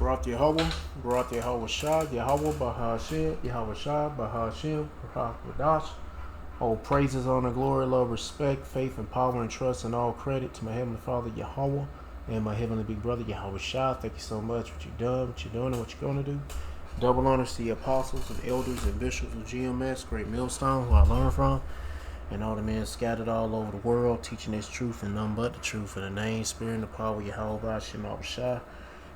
Barak Yahweh, Barak Yahweh Shah, Yahweh Bahashim, Yahweh Shah, Bahashim, Barak Wadash. All praises, honor, glory, love, respect, faith, and power and trust, and all credit to my Heavenly Father Yahweh and my Heavenly Big Brother Yahweh Shah. Thank you so much for what you've done, what you're doing, and what you're going to do. Double honors to the apostles and elders and bishops of GMS, Great Millstone, who I learned from, and all the men scattered all over the world, teaching this truth and none but the truth in the name, spirit, and the power of Yahweh Shema Shah.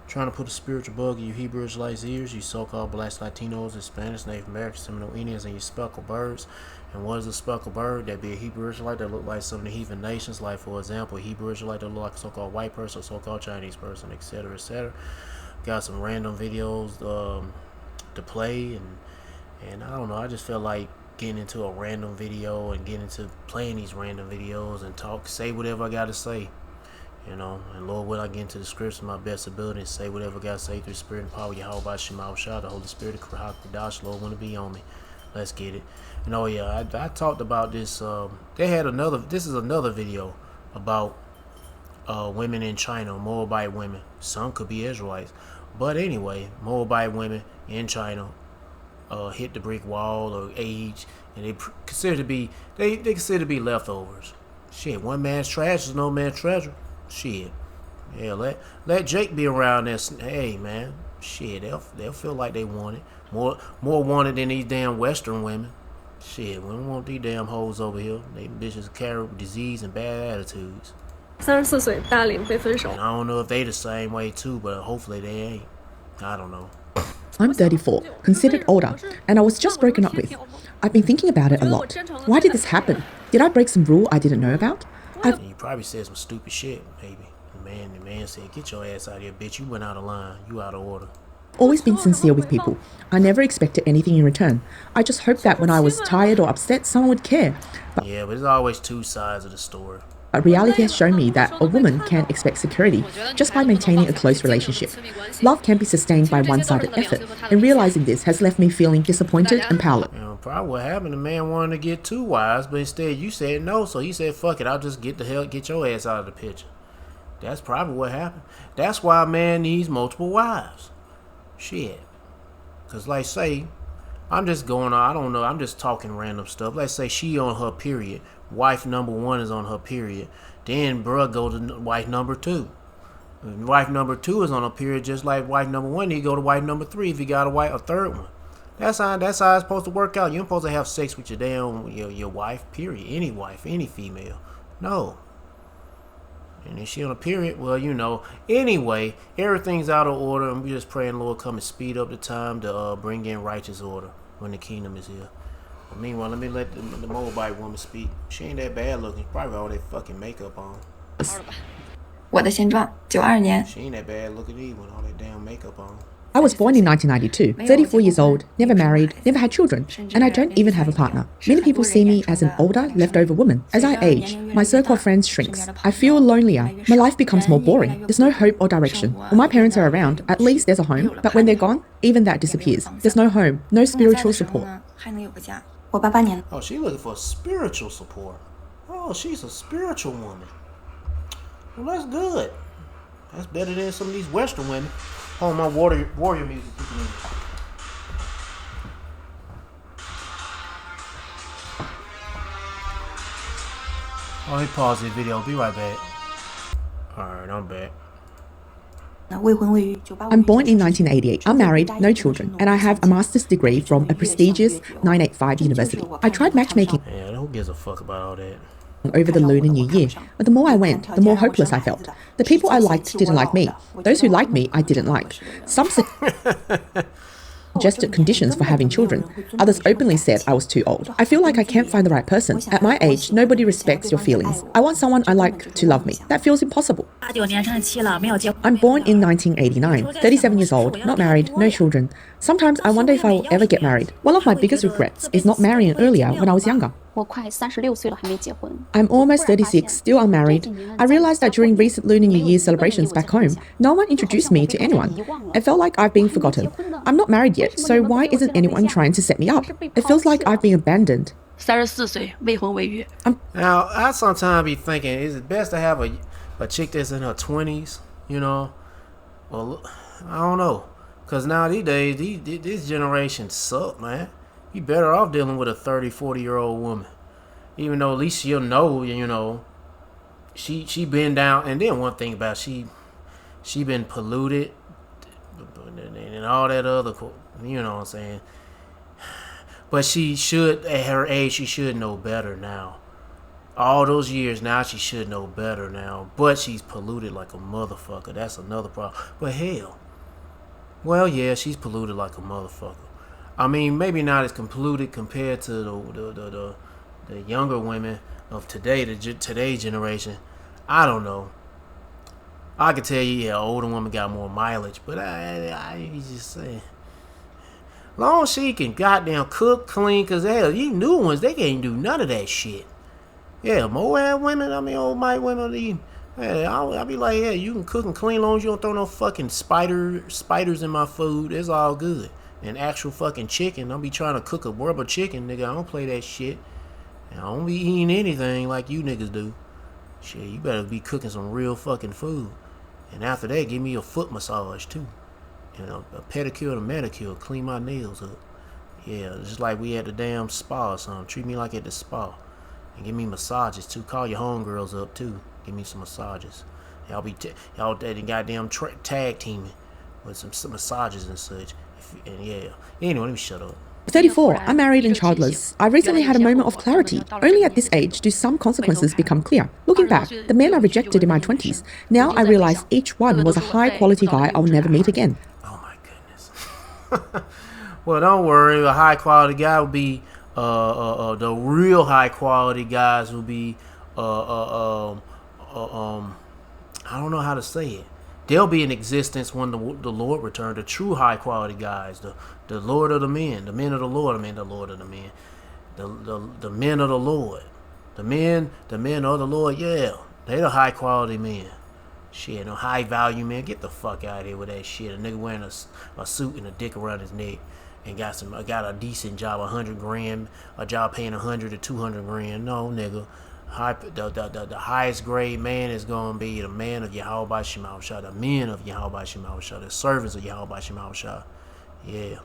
Trying to put a spiritual bug in you Hebrew Israelites' ears, you so-called Black Latinos, Hispanics, Native Americans, Seminole Indians, and you speckled birds. And what is a speckled bird? That'd be a Hebrew Israelite that look like some of the heathen nations, like for example, a Hebrew Israelite that look like a so-called white person, or so-called Chinese person, etc., etc. Got some random videos to play, and I don't know. I just feel like getting into a random video and getting into playing these random videos and say whatever I gotta say. You know, and Lord, will I get into the scripts in my best ability and say whatever God say through the Spirit and power, Yahweh Shema Shah, the Holy Spirit of Krahak Kadash, Lord, want to be on me. Let's get it. And oh yeah, I talked about this. They had this is another video about women in China, Moabite women. Some could be Israelites. But anyway, Moabite women in China hit the brick wall or age, and they consider to be leftovers. Shit, one man's trash is no man's treasure. Shit, yeah, let Jake be around this. Hey man, shit, they'll feel like they want it more wanted than these damn Western women. Shit, we don't want these damn hoes over here. They bitches carry disease and bad attitudes. 34岁大龄被分手。 And I don't know if they the same way too, but hopefully they ain't. I don't know. I'm 34, considered older, and I was just broken up with. I've been thinking about it a lot. Why did this happen? Did I break some rule I didn't know about? And you probably said some stupid shit, maybe. The man said, get your ass out of here, bitch. You went out of line. You out of order. Always been sincere with people. I never expected anything in return. I just hoped that when I was tired or upset, someone would care. Yeah, but there's always two sides of the story. But reality has shown me that a woman can expect security just by maintaining a close relationship. Love can be sustained by one-sided effort, and realizing this has left me feeling disappointed and powerless. You know, probably what happened, the man wanted to get two wives, but instead you said no, so he said, fuck it, I'll just get your ass out of the picture. That's probably what happened. That's why a man needs multiple wives. Shit. Because like say, I'm just going on, I don't know, I'm just talking random stuff. Let's say she on her period. Wife number one is on her period. Then bruh go to wife number two. And wife number two is on her period just like wife number one. He go to wife number three if he got a third one. That's how it's supposed to work out. You're supposed to have sex with your wife, period. Any wife, any female. No. And if she on a period, well, you know. Anyway, everything's out of order, and we just praying Lord come and speed up the time to bring in righteous order when the kingdom is here. But meanwhile, let me let the Moabite woman speak. She ain't that bad looking. Probably all that fucking makeup on. 我的现状，92年。 She ain't that bad looking either with all that damn makeup on. I was born in 1992, 34 years old, never married, never had children, and I don't even have a partner. Many people see me as an older, leftover woman. As I age, my circle of friends shrinks. I feel lonelier. My life becomes more boring. There's no hope or direction. When my parents are around, at least there's a home, but when they're gone, even that disappears. There's no home, no spiritual support. 我88年。 Oh, she looking for spiritual support. Oh, she's a spiritual woman. Well, that's good. That's better than some of these Western women. Oh, my warrior music kicking in. Oh, let me pause this video. Be right back. Alright, I'm back. I'm born in 1988. I'm married, no children, and I have a master's degree from a prestigious 985 university. I tried matchmaking Yeah, who gives a fuck about all that? over the Lunar New Year, but the more I went, the more hopeless I felt. The people I liked didn't like me. Those who liked me, I didn't like. Some suggested conditions for having children. Others openly said I was too old. I feel like I can't find the right person. At my age, nobody respects your feelings. I want someone I like to love me. That feels impossible. I'm born in 1989, 37 years old, not married, no children. Sometimes I wonder if I will ever get married. One of my biggest regrets is not marrying earlier when I was younger. 我快36岁了还没结婚。 I'm almost 36, still unmarried. I realized that during recent Lunar New Year celebrations back home, no one introduced me to anyone. I felt like I've been forgotten. I'm not married yet, so why isn't anyone trying to set me up? It feels like I've been abandoned. 34岁未婚未育。 Now, I sometimes be thinking, is it best to have a chick that's in her 20s, you know? Well, I don't know. Because now these days, this generation suck, man. You better off dealing with a 30, 40-year-old woman. Even though at least you'll know, you know, she been down. And then one thing about she been polluted and all that other, you know what I'm saying. But she should, at her age, she should know better now. All those years now, she should know better now. But she's polluted like a motherfucker. That's another problem. But hell, well, yeah, she's polluted like a motherfucker. I mean, maybe not as polluted compared to the younger women of today, today's generation. I don't know. I could tell you, yeah, older woman got more mileage, but I just say, long as she can goddamn cook, clean, cause hell, these new ones, they can't do none of that shit. Yeah, Moab women, I mean, old white women, I'll be like, yeah, you can cook and clean, as long as you don't throw no fucking spiders in my food. It's all good. And actual fucking chicken, I'll be trying to cook a rubber chicken, nigga. I don't play that shit. And I don't be eating anything like you niggas do. Shit, you better be cooking some real fucking food. And after that, give me a foot massage too. And a pedicure and a manicure, clean my nails up. Yeah, just like we at the damn spa or something. Treat me like at the spa. And give me massages too. Call your homegirls up too. Give me some massages. Y'all be y'all goddamn tag teaming with some massages and such. And yeah. Anyway, let me shut up. 34. I'm married and childless. I recently had a moment of clarity. Only at this age do some consequences become clear. Looking back, the men I rejected in my 20s, now I realize each one was a high-quality guy I'll never meet again. Oh my goodness. Well, don't worry. A high-quality guy will be the real high-quality guys will be I don't know how to say it. They'll be in existence when the Lord returns. The true high quality guys, the Lord of the men of the Lord. I mean, the Lord of the men, the men of the Lord, the men of the Lord. Yeah, they the high quality men. Shit, no high value men. Get the fuck out of here with that shit. A nigga wearing a suit and a dick around his neck and got a decent job, $100 grand, a job paying $100 to $200 grand. No, nigga. The highest grade man is going to be the man of Yahweh Shema Shah, the men of Yahweh Shema Shah, the servants of Yahweh Shema Shah. Yeah.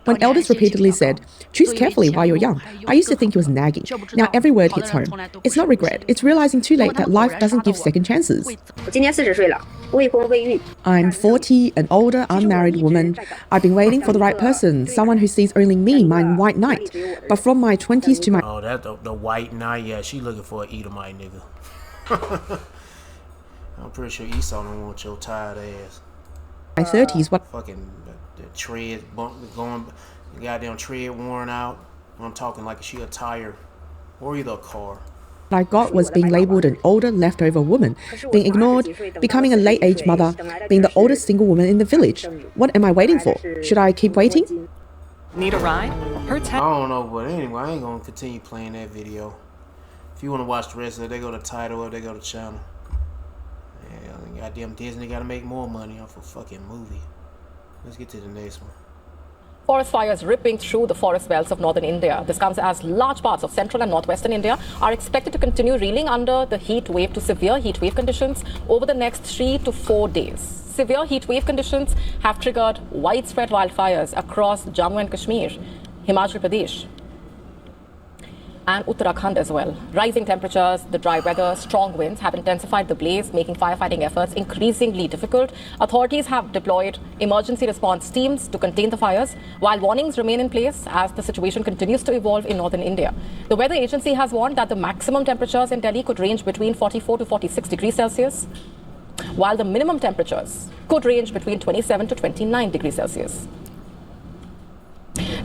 When elders repeatedly said, choose carefully while you're young, I used to think it was nagging. Now every word hits home. It's not regret, it's realizing too late that life doesn't give second chances. I'm 40, an older, unmarried woman. I've been waiting for the right person, someone who sees only me, my white knight. But from my 20s to my... Oh, that the white knight? Yeah, she looking for an Edomite nigga. I'm pretty sure Esau don't want your tired ass. My 30s, what... Fucking the tread going, the goddamn tread worn out. I'm talking like she a tire or either a car. What I got was being labelled an older leftover woman, being ignored, becoming a late-age mother, being the oldest single woman in the village. What am I waiting for? Should I keep waiting? Need a ride? I don't know, but anyway, I ain't gonna continue playing that video. If you wanna watch the rest of it, they go to title or they go to channel. Yeah, goddamn Disney gotta make more money off a fucking movie. Let's get to the next one. Forest fires ripping through the forest belts of northern India. This comes as large parts of central and northwestern India are expected to continue reeling under the heat wave to severe heat wave conditions over the next 3 to 4 days. Severe heat wave conditions have triggered widespread wildfires across Jammu and Kashmir, Himachal Pradesh, and Uttarakhand as well. Rising temperatures, the dry weather, strong winds have intensified the blaze, making firefighting efforts increasingly difficult. Authorities have deployed emergency response teams to contain the fires, while warnings remain in place as the situation continues to evolve in northern India. The weather agency has warned that the maximum temperatures in Delhi could range between 44 to 46 degrees Celsius, while the minimum temperatures could range between 27 to 29 degrees Celsius.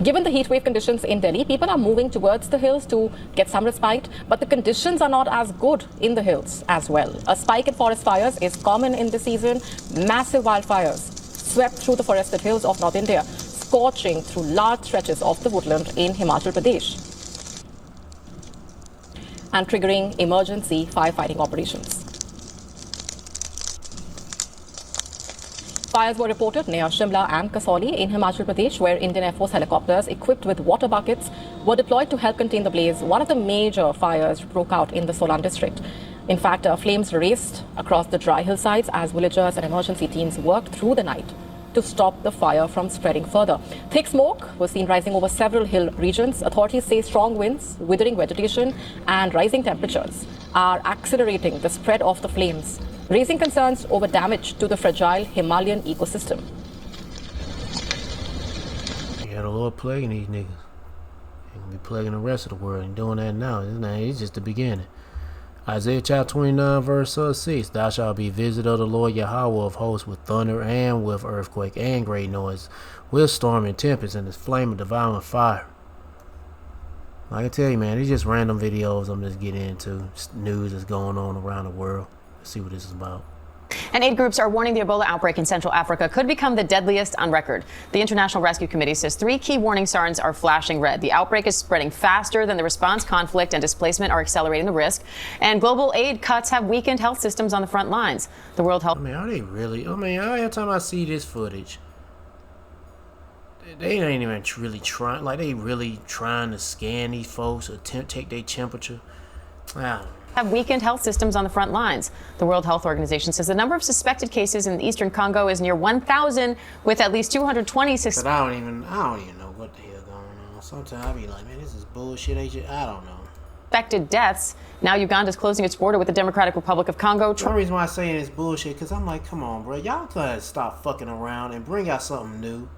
Given the heatwave conditions in Delhi, people are moving towards the hills to get some respite, but the conditions are not as good in the hills as well. A spike in forest fires is common in this season. Massive wildfires swept through the forested hills of North India, scorching through large stretches of the woodland in Himachal Pradesh and triggering emergency firefighting operations. Fires were reported near Shimla and Kasauli in Himachal Pradesh, where Indian Air Force helicopters equipped with water buckets were deployed to help contain the blaze. One of the major fires broke out in the Solan district. In fact, flames raced across the dry hillsides as villagers and emergency teams worked through the night to stop the fire from spreading further. Thick smoke was seen rising over several hill regions. Authorities say strong winds, withering vegetation, and rising temperatures are accelerating the spread of the flames, raising concerns over damage to the fragile Himalayan ecosystem. Yeah, the Lord plaguing these niggas. He's gonna be plaguing the rest of the world and doing that now. It's just the beginning. Isaiah chapter 29 verse 6. Thou shalt be visited of the Lord Yahweh of hosts with thunder and with earthquake and great noise, with storm and tempest and this flame of devouring fire. I can tell you, man, these just random videos I'm just getting into. News that's going on around the world. Let's see what this is about. And aid groups are warning the Ebola outbreak in Central Africa could become the deadliest on record. The International Rescue Committee says 3 key warning sirens are flashing red. The outbreak is spreading faster than the response. Conflict and displacement are accelerating the risk. And global aid cuts have weakened health systems on the front lines. The World Health... Are they really... every time I see this footage, they ain't even really trying... they really trying to scan these folks or take their temperature. I don't know. Have weakened health systems on the front lines. The World Health Organization says the number of suspected cases in eastern Congo is near 1,000, with at least 220 But I don't even know what the hell going on. Sometimes I be like, man, this is bullshit. I don't know. Suspected deaths. Now Uganda is closing its border with the Democratic Republic of Congo. The reason why I'm saying it's bullshit, because I'm like, come on, bro. Y'all gotta stop fucking around and bring out something new.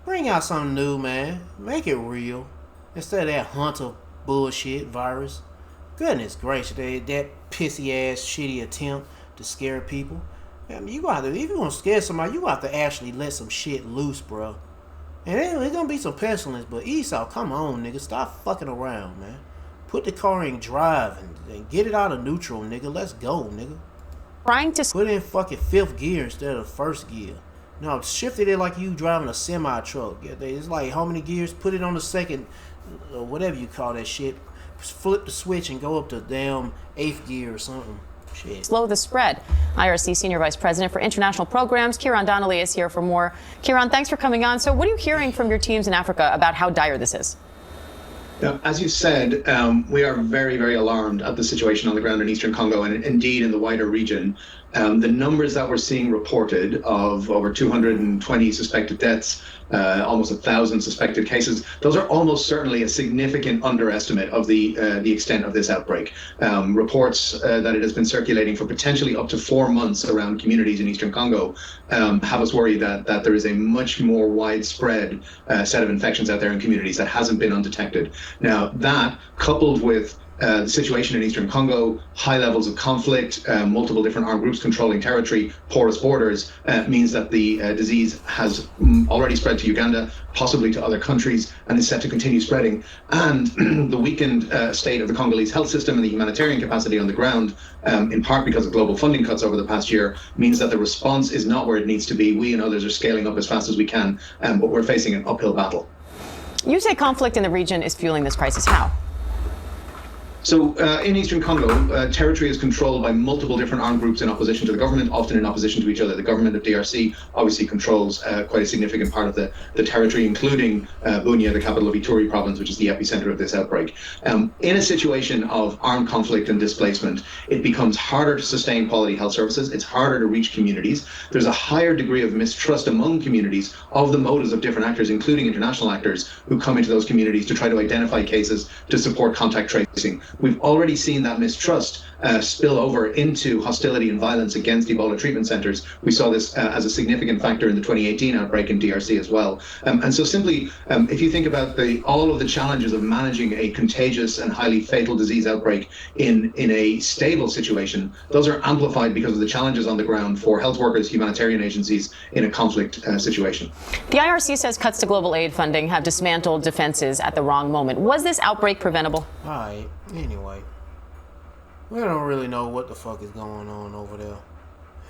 Bring out something new, man. Make it real. Instead of that hunter bullshit virus. Goodness gracious, that pissy ass shitty attempt to scare people. I mean, you got to, if you want to scare somebody, you got to actually let some shit loose, bro. And there's gonna be some pestilence, but Esau, come on, nigga, stop fucking around, man. Put the car in drive and get it out of neutral, nigga. Let's go, nigga. Trying to put it in fucking 5th gear instead of 1st gear. No, shift it like you driving a semi truck. It's like how many gears? Put it on the 2nd, or whatever you call that shit. Flip the switch and go up to damn 8th gear or something. Shit. Slow the spread. IRC Senior Vice President for International Programs, Kieran Donnelly, is here for more. Kieran, thanks for coming on. So what are you hearing from your teams in Africa about how dire this is? Now, as you said, we are very, very alarmed at the situation on the ground in Eastern Congo and indeed in the wider region. The numbers that we're seeing reported of over 220 suspected deaths, almost 1,000 suspected cases, those are almost certainly a significant underestimate of the extent of this outbreak. Reports that it has been circulating for potentially up to 4 months around communities in Eastern Congo have us worried that there is a much more widespread set of infections out there in communities that hasn't been undetected. Now, that coupled with the situation in Eastern Congo, high levels of conflict, multiple different armed groups controlling territory, porous borders, means that the disease has already spread to Uganda, possibly to other countries, and is set to continue spreading. And the weakened state of the Congolese health system and the humanitarian capacity on the ground, in part because of global funding cuts over the past year, means that the response is not where it needs to be. We and others are scaling up as fast as we can, but we're facing an uphill battle. You say conflict in the region is fueling this crisis. How? So in Eastern Congo, territory is controlled by multiple different armed groups in opposition to the government, often in opposition to each other. The government of DRC obviously controls quite a significant part of the territory, including Bunia, the capital of Ituri province, which is the epicenter of this outbreak. In a situation of armed conflict and displacement, it becomes harder to sustain quality health services. It's harder to reach communities. There's a higher degree of mistrust among communities of the motives of different actors, including international actors, who come into those communities to try to identify cases to support contact tracing. We've already seen that mistrust spill over into hostility and violence against Ebola treatment centers. We saw this as a significant factor in the 2018 outbreak in DRC as well. And so simply, if you think about all of the challenges of managing a contagious and highly fatal disease outbreak in a stable situation, those are amplified because of the challenges on the ground for health workers, humanitarian agencies in a conflict situation. The IRC says cuts to global aid funding have dismantled defenses at the wrong moment. Was this outbreak preventable? All right. Anyway, we don't really know what the fuck is going on over there.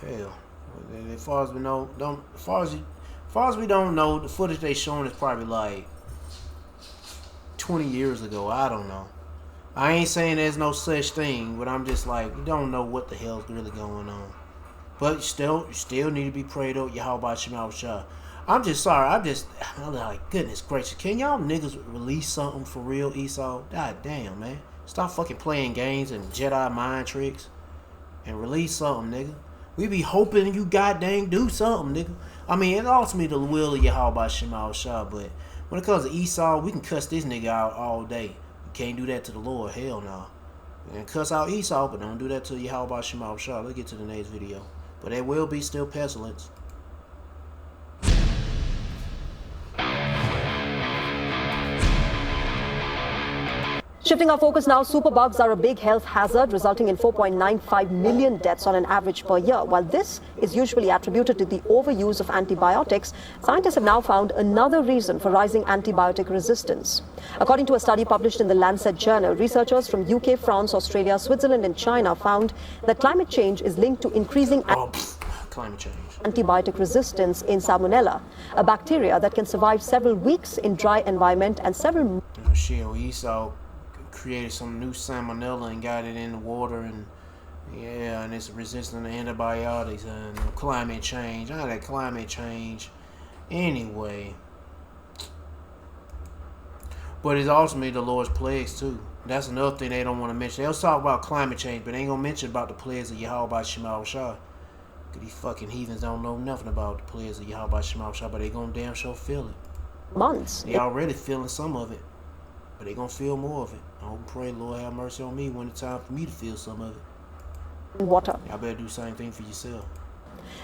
Hell, as far as we know, as far as we don't know, the footage they showing is probably like 20 years ago. I don't know. I ain't saying there's no such thing, but I'm just like, we don't know what the hell's really going on. But you still need to be prayed up. Yahweh Shema Shah. I'm just sorry. I'm like, goodness gracious. Can y'all niggas release something for real, Esau? God damn, man. Stop fucking playing games and Jedi mind tricks and release something, nigga. We be hoping you goddamn do something, nigga. I mean, it's ultimately the will of Yahweh Shema Shah, but when it comes to Esau, we can cuss this nigga out all day. You can't do that to the Lord. Hell no. And cuss out Esau, but don't do that to Yahweh Shema Shah. Let's get to the next video. But there will be still pestilence. Shifting our focus now, superbugs are a big health hazard, resulting in 4.95 million deaths on an average per year. While this is usually attributed to the overuse of antibiotics, scientists have now found another reason for rising antibiotic resistance. According to a study published in the Lancet journal, researchers from UK, France, Australia, Switzerland and China found that climate change is linked to increasing climate change. Antibiotic resistance in Salmonella, a bacteria that can survive several weeks in dry environment and several... Shit, Esau created some new salmonella and got it in the water, and yeah, and it's resistant to antibiotics and climate change. That climate change anyway. But it's ultimately the Lord's plagues too. That's another thing they don't want to mention. They'll talk about climate change, but they ain't gonna mention about the plagues of Yahweh Shema Shah. These fucking heathens don't know nothing about the plagues of Yahweh Shema Shah, but they gonna damn sure feel it. Months. They already feeling some of it, but they gonna feel more of it. I hope and pray, Lord, have mercy on me when it's time for me to feel some of it. Water. Y'all better do the same thing for yourself.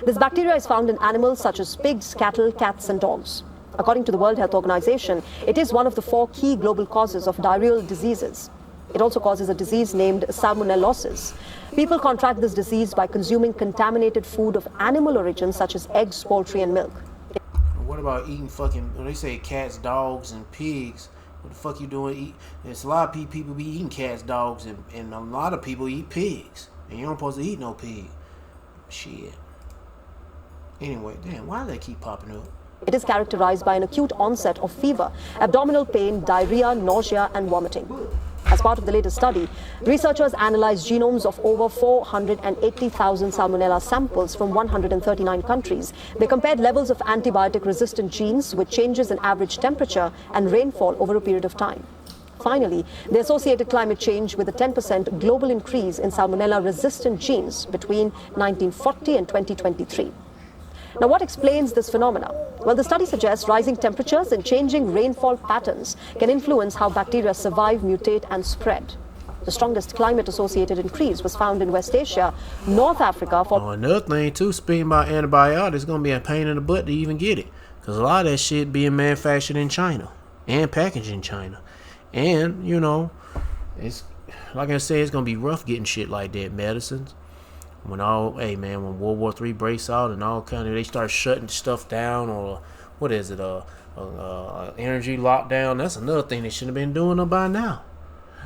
This bacteria is found in animals such as pigs, cattle, cats and dogs. According to the World Health Organization, it is one of the 4 key global causes of diarrheal diseases. It also causes a disease named salmonellosis. People contract this disease by consuming contaminated food of animal origin such as eggs, poultry and milk. What about eating fucking, when they say cats, dogs and pigs, what the fuck you doing? There's a lot of people be eating cats, dogs, and a lot of people eat pigs. And you don't supposed to eat no pig. Shit. Anyway, damn, why do they keep popping up? It is characterized by an acute onset of fever, abdominal pain, diarrhea, nausea and vomiting. As part of the latest study, researchers analyzed genomes of over 480,000 salmonella samples from 139 countries. They compared levels of antibiotic-resistant genes with changes in average temperature and rainfall over a period of time. Finally, they associated climate change with a 10% global increase in salmonella-resistant genes between 1940 and 2023. Now, what explains this phenomena? Well, the study suggests rising temperatures and changing rainfall patterns can influence how bacteria survive, mutate, and spread. The strongest climate-associated increase was found in West Asia, North Africa. Another thing, too, speaking about antibiotics, it's going to be a pain in the butt to even get it. Because a lot of that shit being manufactured in China and packaged in China. And, you know, it's like I said, it's going to be rough getting shit like that, medicines. When when World War III breaks out and all kind of, they start shutting stuff down, or what is it, energy lockdown. That's another thing they should have been doing by now.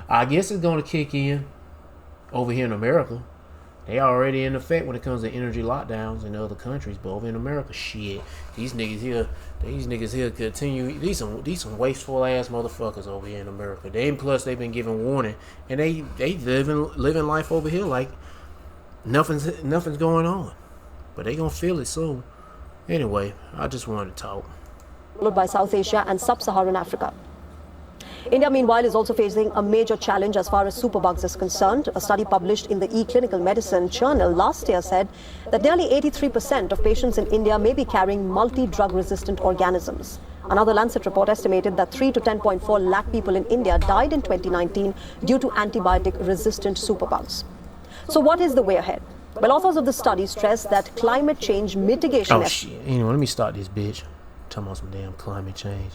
I guess it's going to kick in over here in America. They already in effect when it comes to energy lockdowns in other countries, but over in America, shit, these niggas here continue. These some wasteful ass motherfuckers over here in America. Plus they've been given warning, and they living life over here like nothing's going on, but they gonna feel it soon. Anyway, I just wanted to talk. Followed by South Asia and Sub-Saharan Africa. India, meanwhile, is also facing a major challenge as far as superbugs is concerned. A study published in the eClinical Medicine journal last year said that nearly 83% of patients in India may be carrying multi-drug resistant organisms. Another Lancet report estimated that 3 to 10.4 lakh people in India died in 2019 due to antibiotic resistant superbugs. So what is the way ahead? Well, authors of the study stress that climate change mitigation... Oh, shit. Anyway, let me start this bitch. Talking about some damn climate change.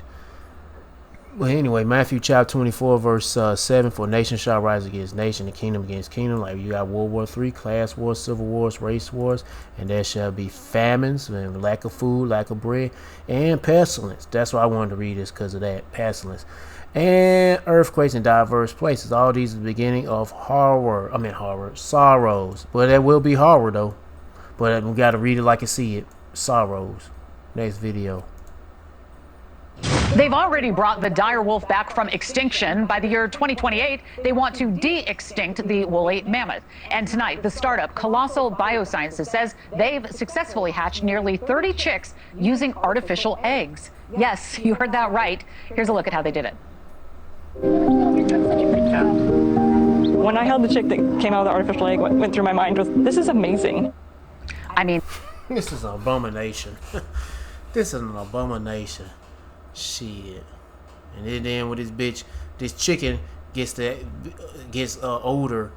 Well, anyway, Matthew chapter 24, verse 7, for nation shall rise against nation, and kingdom against kingdom. Like you got World War III, class wars, civil wars, race wars, and there shall be famines, and lack of food, lack of bread, and pestilence. That's why I wanted to read this, because of that, pestilence. And earthquakes in diverse places. All these are the beginning of sorrows. But there will be horror, though. But we got to read it like I see it. Sorrows. Next video. They've already brought the dire wolf back from extinction. By the year 2028, they want to de-extinct the woolly mammoth. And tonight, the startup Colossal Biosciences says they've successfully hatched nearly 30 chicks using artificial eggs. Yes, you heard that right. Here's a look at how they did it. When I held the chick that came out of the artificial egg, what went through my mind was, this is amazing. I mean, this is an abomination. This is an abomination. Shit. And then with this bitch, this chicken gets older.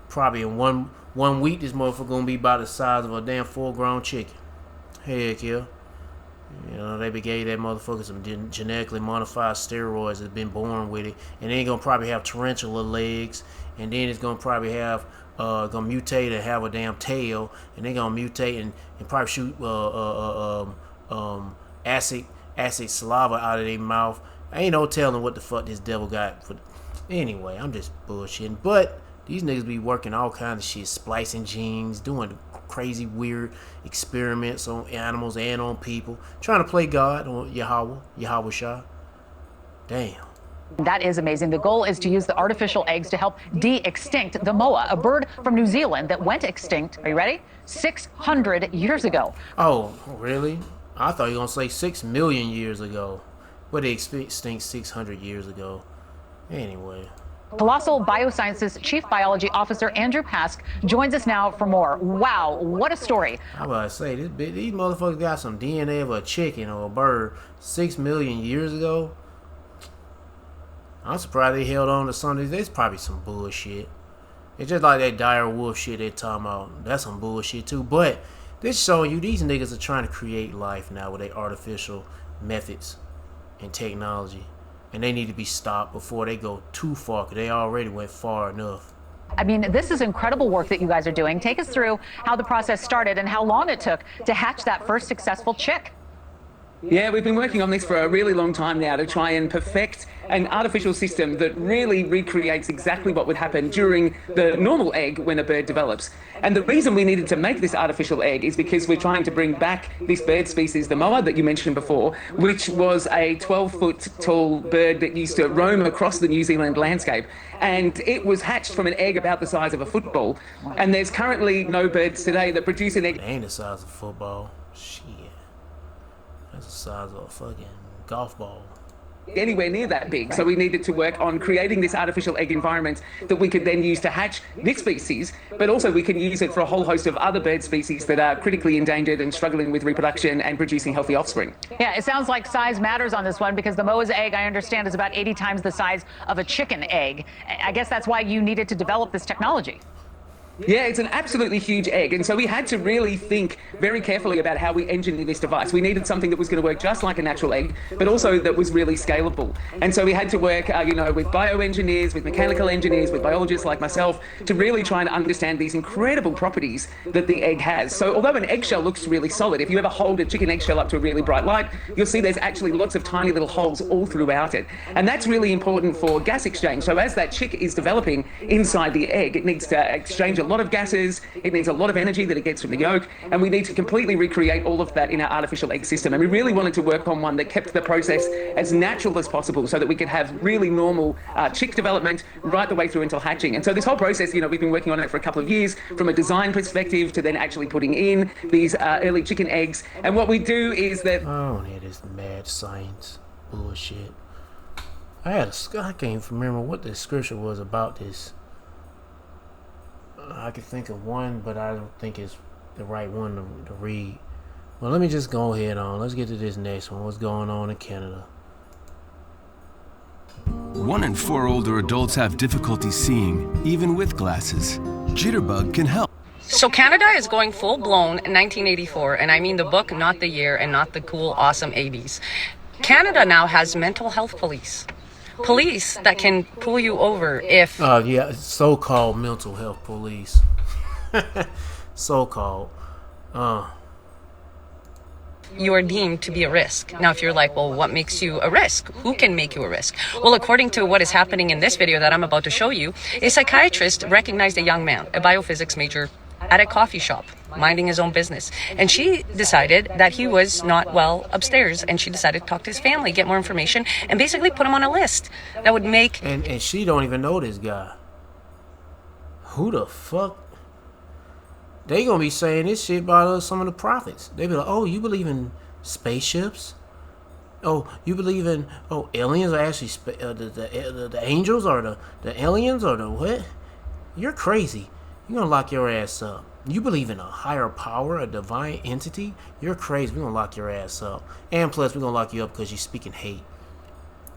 Probably in one week, this motherfucker gonna be about the size of a damn full-grown chicken. Heck yeah. You know, they gave that motherfucker some genetically modified steroids that's been born with it. And then gonna probably have tarantula legs. And then it's gonna probably have, gonna mutate and have a damn tail. And they gonna mutate and probably shoot acid saliva out of their mouth. Ain't no telling what the fuck this devil got. Anyway, I'm just bullshitting. But these niggas be working all kinds of shit. Splicing genes, doing crazy weird experiments on animals and on people, trying to play God on Yahweh Shah. Damn. That is amazing. The goal is to use the artificial eggs to help de-extinct the moa, a bird from New Zealand that went extinct, are you ready? 600 years ago. Oh, really? I thought you were going to say 6 million years ago. But they extinct 600 years ago. Anyway. Colossal Biosciences Chief Biology Officer Andrew Pask joins us now for more. Wow, what a story. I was about to say, these motherfuckers got some DNA of a chicken or a bird 6 million years ago. I'm surprised they held on to some of these. There's probably some bullshit. It's just like that dire wolf shit they're talking about. That's some bullshit too. But this showing you these niggas are trying to create life now with their artificial methods and technology. And they need to be stopped before they go too far, because they already went far enough. I mean, this is incredible work that you guys are doing. Take us through how the process started and how long it took to hatch that first successful chick. Yeah, we've been working on this for a really long time now to try and perfect an artificial system that really recreates exactly what would happen during the normal egg when a bird develops. And the reason we needed to make this artificial egg is because we're trying to bring back this bird species, the moa that you mentioned before, which was a 12-foot tall bird that used to roam across the New Zealand landscape. And it was hatched from an egg about the size of a football. And there's currently no birds today that produce an egg. It ain't the size of a football. Shit. That's the size of a fucking golf ball. Anywhere near that big. So we needed to work on creating this artificial egg environment that we could then use to hatch this species, but also we can use it for a whole host of other bird species that are critically endangered and struggling with reproduction and producing healthy offspring. Yeah, it sounds like size matters on this one, because the moa's egg, I understand, is about 80 times the size of a chicken egg. I guess that's why you needed to develop this technology. Yeah, it's an absolutely huge egg. And so we had to really think very carefully about how we engineered this device. We needed something that was going to work just like a natural egg, but also that was really scalable. And so we had to work, with bioengineers, with mechanical engineers, with biologists like myself, to really try and understand these incredible properties that the egg has. So although an eggshell looks really solid, if you ever hold a chicken eggshell up to a really bright light, you'll see there's actually lots of tiny little holes all throughout it. And that's really important for gas exchange. So as that chick is developing inside the egg, it needs to exchange a lot of gases, it needs a lot of energy that it gets from the yolk, and we need to completely recreate all of that in our artificial egg system. And we really wanted to work on one that kept the process as natural as possible so that we could have really normal chick development right the way through until hatching. And so this whole process, we've been working on it for a couple of years from a design perspective to then actually putting in these early chicken eggs. And what we do is that... I don't hear this mad science bullshit. I can't remember what the scripture was about this. I could think of one, but I don't think it's the right one to read. Well, let me just go ahead on. Let's get to this next one. What's going on in Canada? 1 in 4 older adults have difficulty seeing, even with glasses. Jitterbug can help. So Canada is going full-blown 1984, and I mean the book, not the year, and not the cool, awesome 80s. Canada now has mental health police. Police that can pull you over if... so-called mental health police. So-called. You are deemed to be a risk. Now, if you're like, well, what makes you a risk? Who can make you a risk? Well, according to what is happening in this video that I'm about to show you, a psychiatrist recognized a young man, a biophysics major, at a coffee shop, minding his own business. And she decided that he was not well upstairs, and she decided to talk to his family, get more information, and basically put him on a list that would make... And she don't even know this guy. Who the fuck? They gonna be saying this shit about some of the prophets. They be like, oh, you believe in spaceships? Oh, you believe in... Oh, aliens are actually... the angels or the aliens or the what? You're crazy. We're gonna lock your ass up. You believe in a higher power, a divine entity? You're crazy. We're gonna lock your ass up. And plus, we're gonna lock you up because you're speaking hate.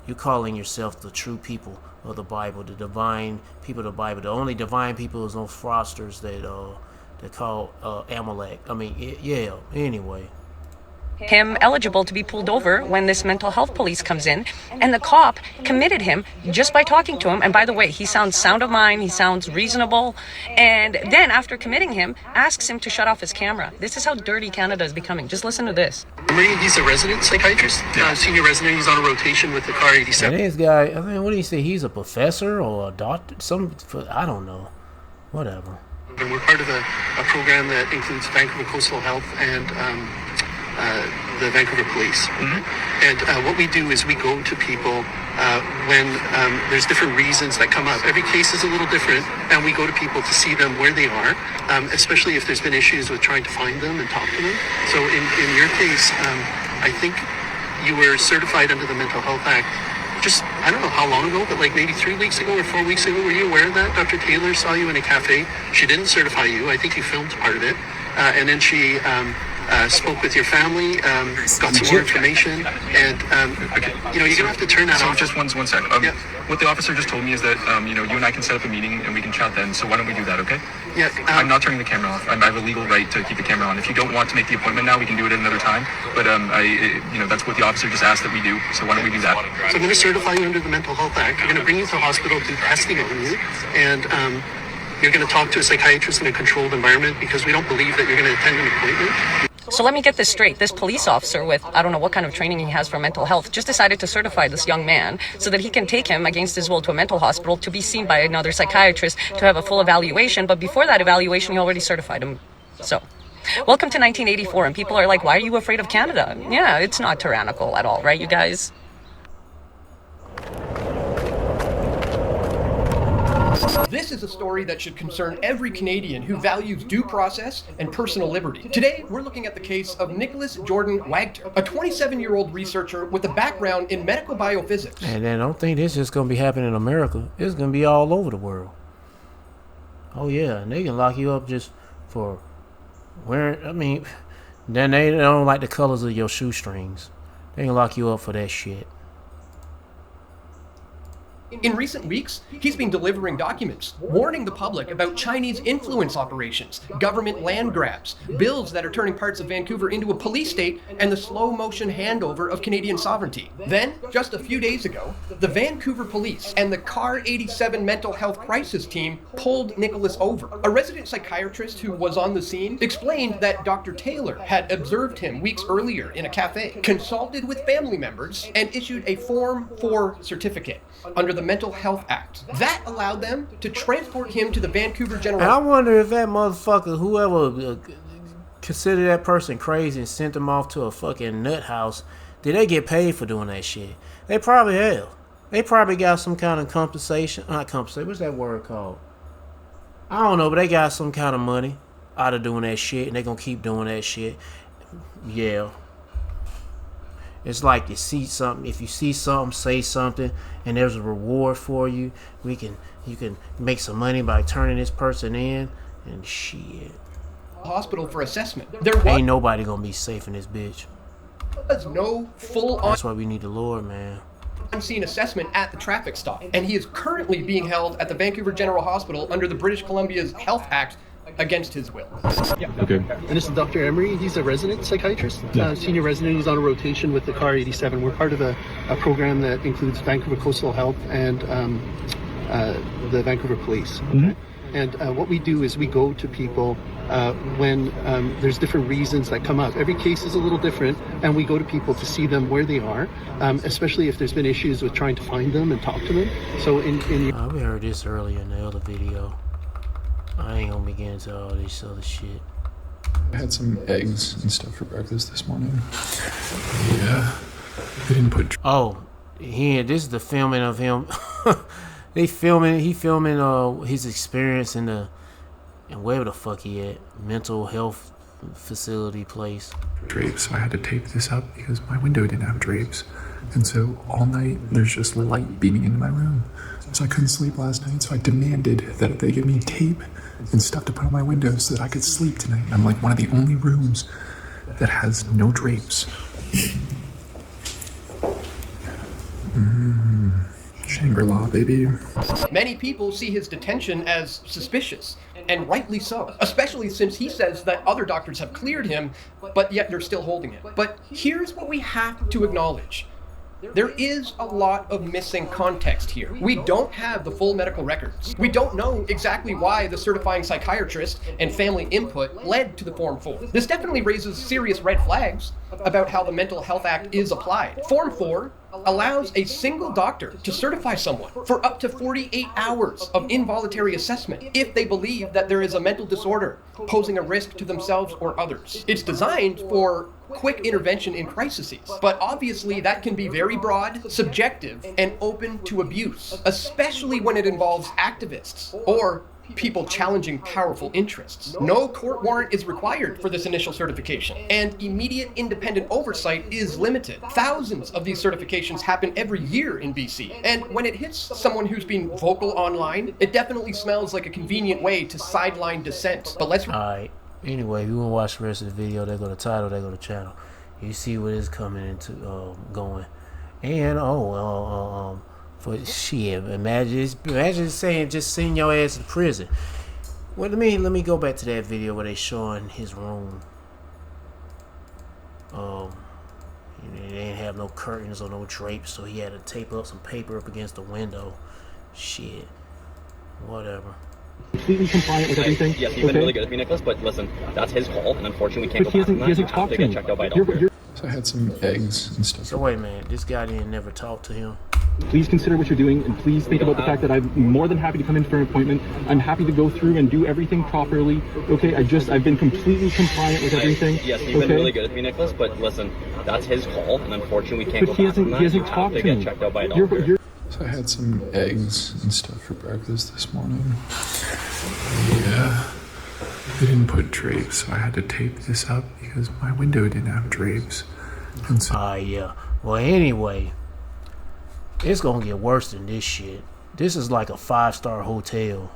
You're calling yourself the true people of the Bible, the divine people of the Bible. The only divine people is those fraudsters that call Amalek. I mean, yeah. Anyway. Him eligible to be pulled over when this mental health police comes in, and the cop committed him just by talking to him. And by the way, he sounds sound of mind, he sounds reasonable, and then after committing him, asks him to shut off his camera. This is how dirty Canada is becoming. Just listen to this. He's a resident psychiatrist, senior resident. He's on a rotation with the car 87. And this guy, I mean, what do you say? He's a professor or a doctor? I don't know. Whatever. And we're part of a program that includes Vancouver Coastal Health and the Vancouver Police. And what we do is we go to people when there's different reasons that come up. Every case is a little different, and we go to people to see them where they are, especially if there's been issues with trying to find them and talk to them. So in your case, I think you were certified under the Mental Health Act just, I don't know how long ago, but like maybe 3 weeks ago or 4 weeks ago. Were you aware of that? Dr. Taylor saw you in a cafe. She didn't certify you. I think you filmed part of it. And then she spoke with your family, got some more information, and you know, you're gonna have to turn that off. Just one sec. What the officer just told me is that you know, you and I can set up a meeting and we can chat then. So why don't we do that, okay? Yeah. I'm not turning the camera off. I have a legal right to keep the camera on. If you don't want to make the appointment now, we can do it at another time. But you know, that's what the officer just asked that we do. So why don't we do that? So I'm going to certify you under the Mental Health Act. We're going to bring you to the hospital, do testing on you, and you're going to talk to a psychiatrist in a controlled environment because we don't believe that you're going to attend an appointment. So let me get this straight. This police officer with, I don't know what kind of training he has for mental health, just decided to certify this young man so that he can take him against his will to a mental hospital to be seen by another psychiatrist to have a full evaluation. But before that evaluation, he already certified him. So, welcome to 1984. And people are like, why are you afraid of Canada? Yeah, it's not tyrannical at all, right, you guys? This is a story that should concern every Canadian who values due process and personal liberty. Today, we're looking at the case of Nicholas Jordan Wagter, a 27-year-old researcher with a background in medical biophysics. And then I don't think this is just going to be happening in America. It's going to be all over the world. Oh, yeah. And they can lock you up just for wearing, I mean, then they don't like the colors of your shoestrings. They can lock you up for that shit. In recent weeks, he's been delivering documents warning the public about Chinese influence operations, government land grabs, bills that are turning parts of Vancouver into a police state, and the slow-motion handover of Canadian sovereignty. Then, just a few days ago, the Vancouver Police and the CAR 87 mental health crisis team pulled Nicholas over. A resident psychiatrist who was on the scene explained that Dr. Taylor had observed him weeks earlier in a cafe, consulted with family members, and issued a Form 4 certificate under the Mental Health Act. That allowed them to transport him to the Vancouver General... And I wonder if that motherfucker, whoever considered that person crazy and sent them off to a fucking nut house, did they get paid for doing that shit? They probably have. They probably got some kind of compensation. Not compensation, what's that word called? I don't know, but they got some kind of money out of doing that shit, and they gonna keep doing that shit. Yeah. It's like you see something. If you see something, say something, and there's a reward for you. You can make some money by turning this person in, and shit. Hospital for assessment. Ain't nobody gonna be safe in this bitch. There's no full-on... That's why we need the Lord, man. ...unseen assessment at the traffic stop, and he is currently being held at the Vancouver General Hospital under the British Columbia's Health Act against his will. Yeah. Okay. And this is Dr. Emery. He's a resident psychiatrist, senior resident. He's on a rotation with the CAR 87. We're part of a program that includes Vancouver Coastal Health and the Vancouver Police. Okay? And what we do is we go to people when there's different reasons that come up. Every case is a little different, and we go to people to see them where they are, especially if there's been issues with trying to find them and talk to them. So we heard this earlier in the other video. I ain't gonna be getting into all this other shit. I had some eggs and stuff for breakfast this morning. Yeah. They didn't put... Oh, this is the filming of him. He filming his experience in wherever the fuck he at. Mental health facility place. Drapes, so I had to tape this up because my window didn't have drapes. And so all night there's just light beaming into my room. So I couldn't sleep last night, so I demanded that they give me tape and stuff to put on my windows so that I could sleep tonight. And I'm like one of the only rooms that has no drapes. Shangri-La, baby. Many people see his detention as suspicious, and rightly so, especially since he says that other doctors have cleared him, but yet they're still holding him. But here's what we have to acknowledge. There is a lot of missing context here. We don't have the full medical records. We don't know exactly why the certifying psychiatrist and family input led to the Form 4. This definitely raises serious red flags about how the Mental Health Act is applied. Form 4 allows a single doctor to certify someone for up to 48 hours of involuntary assessment if they believe that there is a mental disorder posing a risk to themselves or others. It's designed for quick intervention in crises, but obviously that can be very broad, subjective, and open to abuse, especially when it involves activists or people challenging powerful interests. No court warrant is required for this initial certification, and immediate independent oversight is limited. Thousands of these certifications happen every year in BC, and when it hits someone who's been vocal online, it definitely smells like a convenient way to sideline dissent. But let's... Alright, anyway, if you want to watch the rest of the video, they go to title, they go to channel. You see what is coming into, going. And, for shit, imagine saying just send your ass to prison. Well, let me go back to that video where they showing his room. They didn't have no curtains or no drapes, so he had to tape up some paper up against the window. Shit, whatever. Completely compliant with everything. Yes, you've been really good with me, Nicholas, but listen, that's his call, and unfortunately we can't go back on that. He hasn't talked to get me. checked out by a doctor. So I had some eggs and stuff. So wait a minute, this guy didn't never talk to him. Please consider what you're doing, and please think about the fact that I'm more than happy to come in for an appointment. I'm happy to go through and do everything properly. Okay, I've been completely compliant with everything. Yes, you've been really good with me, Nicholas, but listen, that's his call, and unfortunately we can't go back on that. He hasn't talked to me. Get checked out by a doctor. So I had some eggs and stuff for breakfast this morning. Yeah. They didn't put drapes, so I had to tape this up because my window didn't have drapes. And so yeah. Well, anyway, it's gonna get worse than this shit. This is like a 5-star hotel.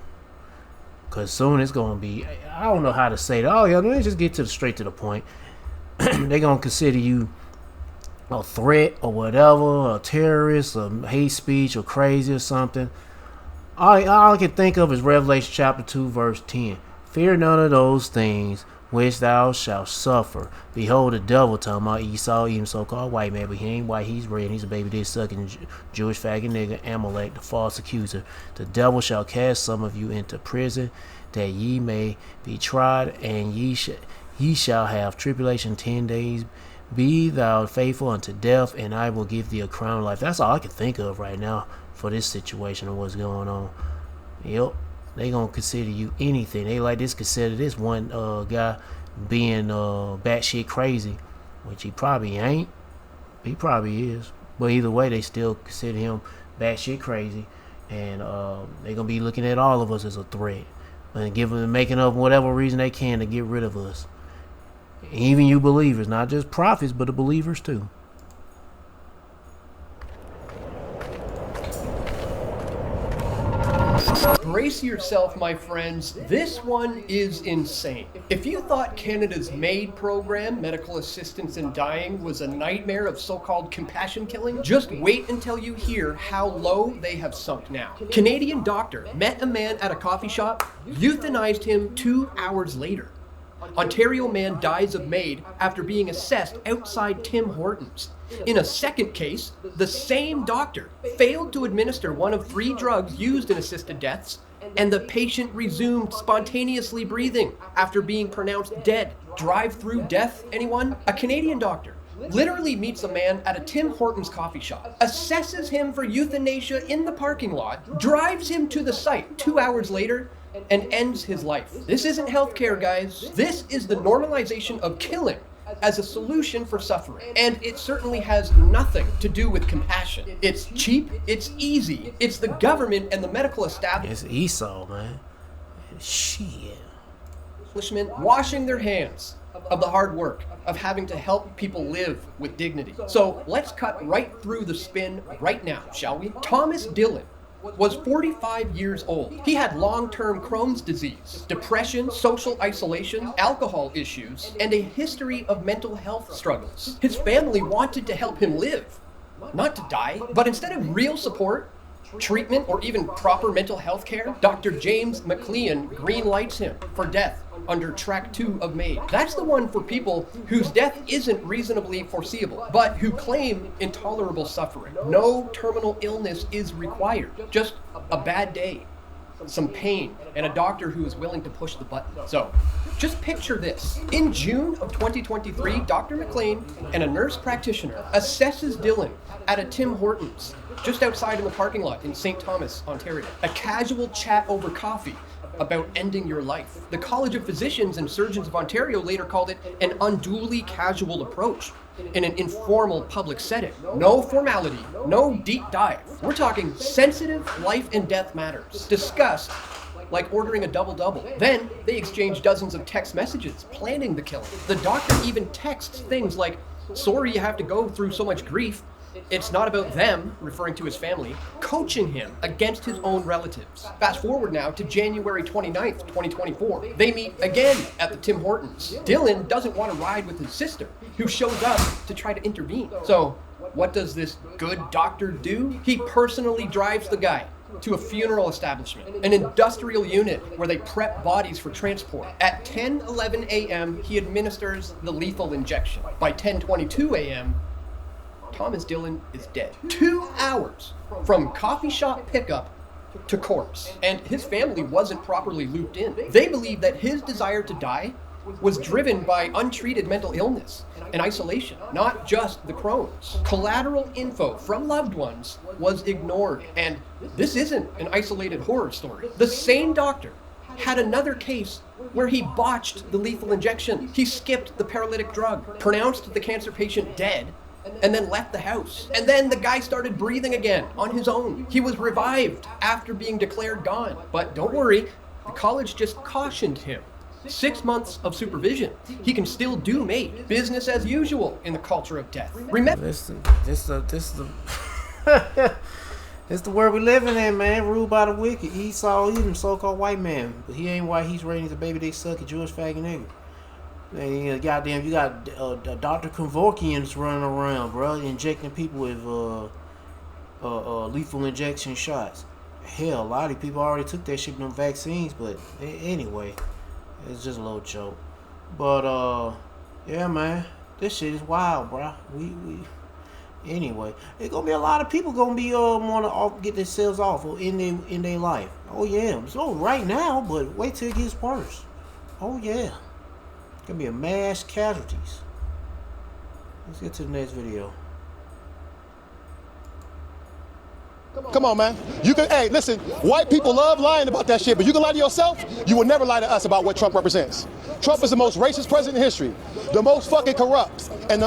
Cause soon it's gonna be, I don't know how to say that. Oh yeah, let me just get straight to the point. They're gonna consider you a threat or whatever, a terrorist, or hate speech, or crazy or something. All I can think of is Revelation chapter 2 verse 10. Fear none of those things which thou shalt suffer. Behold, the devil, talking about Esau, even so-called white man, but he ain't white, he's red, he's a baby dick sucking Jewish faggot nigga, Amalek, the false accuser. The devil shall cast some of you into prison, that ye may be tried, and ye shall have tribulation 10 days. Be thou faithful unto death, and I will give thee a crown of life. That's all I can think of right now for this situation and what's going on. Yep. They gonna consider you anything. They like this, consider this one guy being batshit crazy, which he probably ain't. He probably is, but either way, they still consider him batshit crazy, and they gonna be looking at all of us as a threat and making up whatever reason they can to get rid of us. Even you believers, not just prophets, but the believers too. Brace yourself, my friends. This one is insane. If you thought Canada's MAID program, Medical Assistance in Dying, was a nightmare of so-called compassion killing, just wait until you hear how low they have sunk now. Canadian doctor met a man at a coffee shop, euthanized him 2 hours later. Ontario man dies of MAID after being assessed outside Tim Hortons. In a second case, the same doctor failed to administer one of 3 drugs used in assisted deaths, and the patient resumed spontaneously breathing after being pronounced dead. Drive-through death, anyone? A Canadian doctor literally meets a man at a Tim Hortons coffee shop, assesses him for euthanasia in the parking lot, drives him to the site 2 hours later, and ends his life. This isn't healthcare, guys. This is the normalization of killing as a solution for suffering. And it certainly has nothing to do with compassion. It's cheap, it's easy, it's the government and the medical establishment. It's Esau, man. Shit. Washing their hands of the hard work of having to help people live with dignity. So let's cut right through the spin right now, shall we? Thomas Dillon was 45 years old. He had long-term Crohn's disease, depression, social isolation, alcohol issues, and a history of mental health struggles. His family wanted to help him live, not to die. But instead of real support, treatment, or even proper mental health care, Dr. James McLean green-lights him for death under Track 2 of MAID. That's the one for people whose death isn't reasonably foreseeable, but who claim intolerable suffering. No terminal illness is required, just a bad day, some pain, and a doctor who is willing to push the button. So, just picture this. In June of 2023, Dr. McLean and a nurse practitioner assesses Dylan at a Tim Hortons, just outside in the parking lot in St. Thomas, Ontario. A casual chat over coffee about ending your life. The College of Physicians and Surgeons of Ontario later called it an unduly casual approach in an informal public setting. No formality, no deep dive. We're talking sensitive life and death matters, discussed like ordering a double-double. Then they exchange dozens of text messages planning the killing. The doctor even texts things like, "Sorry you have to go through so much grief. It's not about them," referring to his family, coaching him against his own relatives. Fast forward now to January 29th, 2024. They meet again at the Tim Hortons. Dylan doesn't want to ride with his sister, who shows up to try to intervene. So, what does this good doctor do? He personally drives the guy to a funeral establishment, an industrial unit where they prep bodies for transport. At 10:11 a.m., he administers the lethal injection. By 10:22 a.m., Thomas Dylan is dead. 2 hours from coffee shop pickup to corpse. And his family wasn't properly looped in. They believed that his desire to die was driven by untreated mental illness and isolation, not just the Crohn's. Collateral info from loved ones was ignored. And this isn't an isolated horror story. The same doctor had another case where he botched the lethal injection. He skipped the paralytic drug, pronounced the cancer patient dead, and then left the house. And then the guy started breathing again on his own. He was revived after being declared gone. But don't worry, the college just cautioned him. 6 months of supervision. He can still do MAID. Business as usual in the culture of death. Remember, This the world we living in, man. Ruled by the wicked. Esau, he's a so-called white man, but he ain't white. He's raising the baby they suck, a Jewish faggot nigga. And you got Dr. Kevorkians running around, bro, injecting people with lethal injection shots. Hell, a lot of people already took that shit with them vaccines, but anyway, it's just a little joke. But yeah, man, this shit is wild, bro. Anyway, there's gonna be a lot of people gonna be wanna get themselves off in their life. Oh yeah, so right now, but wait till it gets worse. Oh yeah. Gonna be a mass casualties. Let's get to the next video. Come on, man. You can, hey, listen, white people love lying about that shit, but you can lie to yourself, you will never lie to us about what Trump represents. Trump is the most racist president in history, the most fucking corrupt, and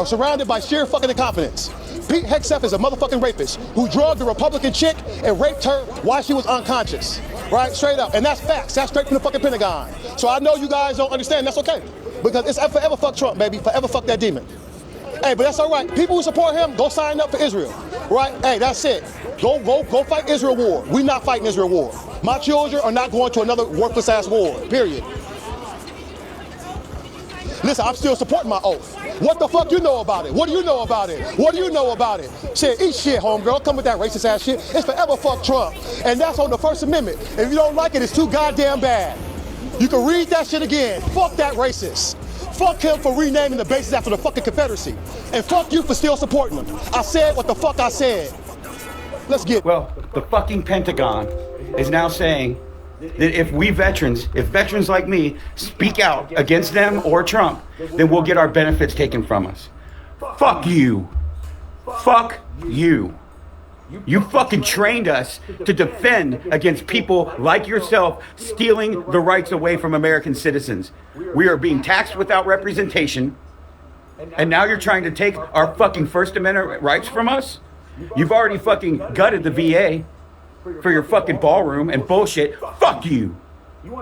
surrounded by sheer fucking incompetence. Pete Hegseth is a motherfucking rapist who drugged a Republican chick and raped her while she was unconscious. Right? Straight up. And that's facts. That's straight from the fucking Pentagon. So I know you guys don't understand. That's okay. Because it's forever fuck Trump, baby. Forever fuck that demon. Hey, but that's all right. People who support him, go sign up for Israel. Right? Hey, that's it. Go fight Israel war. We're not fighting Israel war. My children are not going to another worthless ass war. Period. Listen, I'm still supporting my oath. What the fuck you know about it? What do you know about it? What do you know about it? Shit, eat shit, homegirl. Come with that racist ass shit. It's forever fuck Trump. And that's on the First Amendment. If you don't like it, it's too goddamn bad. You can read that shit again. Fuck that racist. Fuck him for renaming the bases after the fucking Confederacy. And fuck you for still supporting him. I said what the fuck I said. Let's get. Well, the fucking Pentagon is now saying that if veterans like me speak out against them or Trump, then we'll get our benefits taken from us. Fuck you. Fuck you. You fucking trained us to defend against people like yourself stealing the rights away from American citizens. We are being taxed without representation, and now you're trying to take our fucking First Amendment rights from us? You've already fucking gutted the VA for your fucking ballroom and bullshit. Fuck you.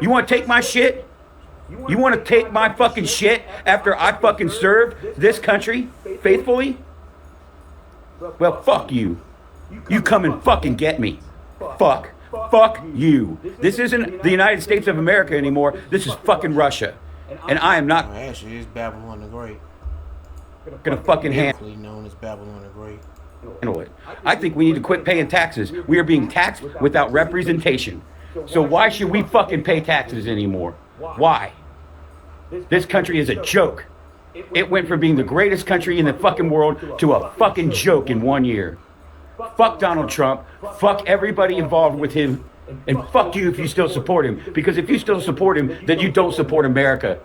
You want to take my shit? You want to take my fucking shit after I fucking served this country faithfully? Well, fuck you. You come and fucking get me. Fuck you. This isn't the United States of America anymore. This is fucking Russia. And I am not Actually, it's Babylon the Great. gonna fucking handle Known as Babylon the Great. it. I think we need to quit paying taxes. We are being taxed without representation. So why should we fucking pay taxes anymore? Why? This country is a joke. It went from being the greatest country in the fucking world to a fucking joke in 1 year. Fuck Donald Trump. Fuck everybody involved with him. And fuck you if you still support him. Because if you still support him, then you don't support America.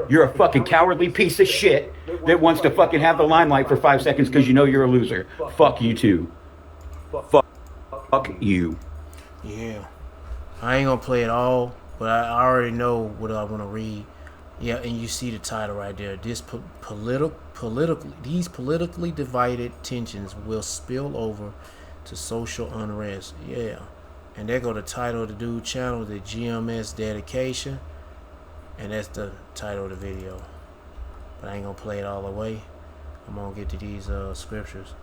You're a fucking cowardly piece of shit that wants to fucking have the limelight for 5 seconds because you know you're a loser. Fuck you too. Fuck you. Yeah. I ain't gonna play it all, but I already know what I want to read. Yeah, and you see the title right there. These politically divided tensions will spill over to social unrest. Yeah. And there go the title of the dude channel, the GMS dedication. And that's the title of the video. But I ain't gonna play it all the way. I'm gonna get to these scriptures.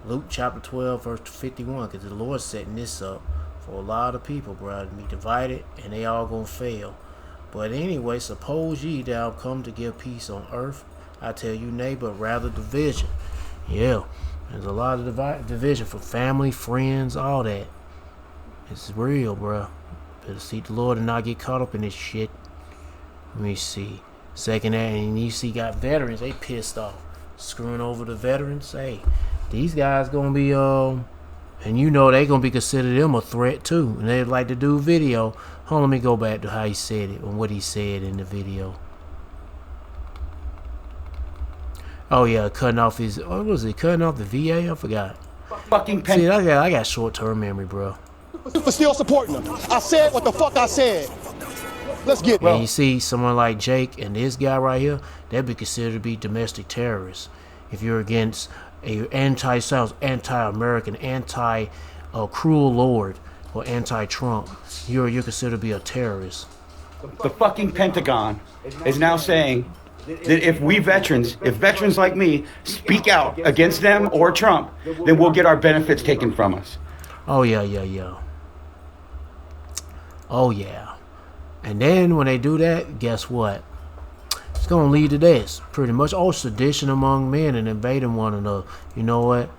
Luke chapter 12 verse 51, because the Lord's setting this up for a lot of people, bro, to be divided, and they all gonna fail. But anyway, suppose ye thou come to give peace on earth, I tell you, nay, but rather division. Yeah, there's a lot of division for family, friends, all that. It's real, bro. Better seek the Lord and not get caught up in this shit. Let me see. Second, and you see, got veterans, they pissed off, screwing over the veterans. Hey, these guys gonna be and you know they gonna be considered them a threat too, and they like to do video. Hold on, let me go back to how he said it and what he said in the video. Oh yeah, cutting off his, what was it, cutting off the VA? I forgot. Fucking pen. See, I got short-term memory, bro. For still supporting them. I said what the fuck I said. Let's get. And you see someone like Jake and this guy right here, they'd be considered to be domestic terrorists. If you're against a anti-American, anti-cruel Lord, or anti-Trump, you're considered to be a terrorist. The fucking Pentagon is now saying that if veterans like me speak out against them or Trump, then we'll get our benefits taken from us. Oh yeah. Oh yeah. And then when they do that, guess what? It's gonna lead to this, pretty much. Oh, sedition among men and invading one another. You know what?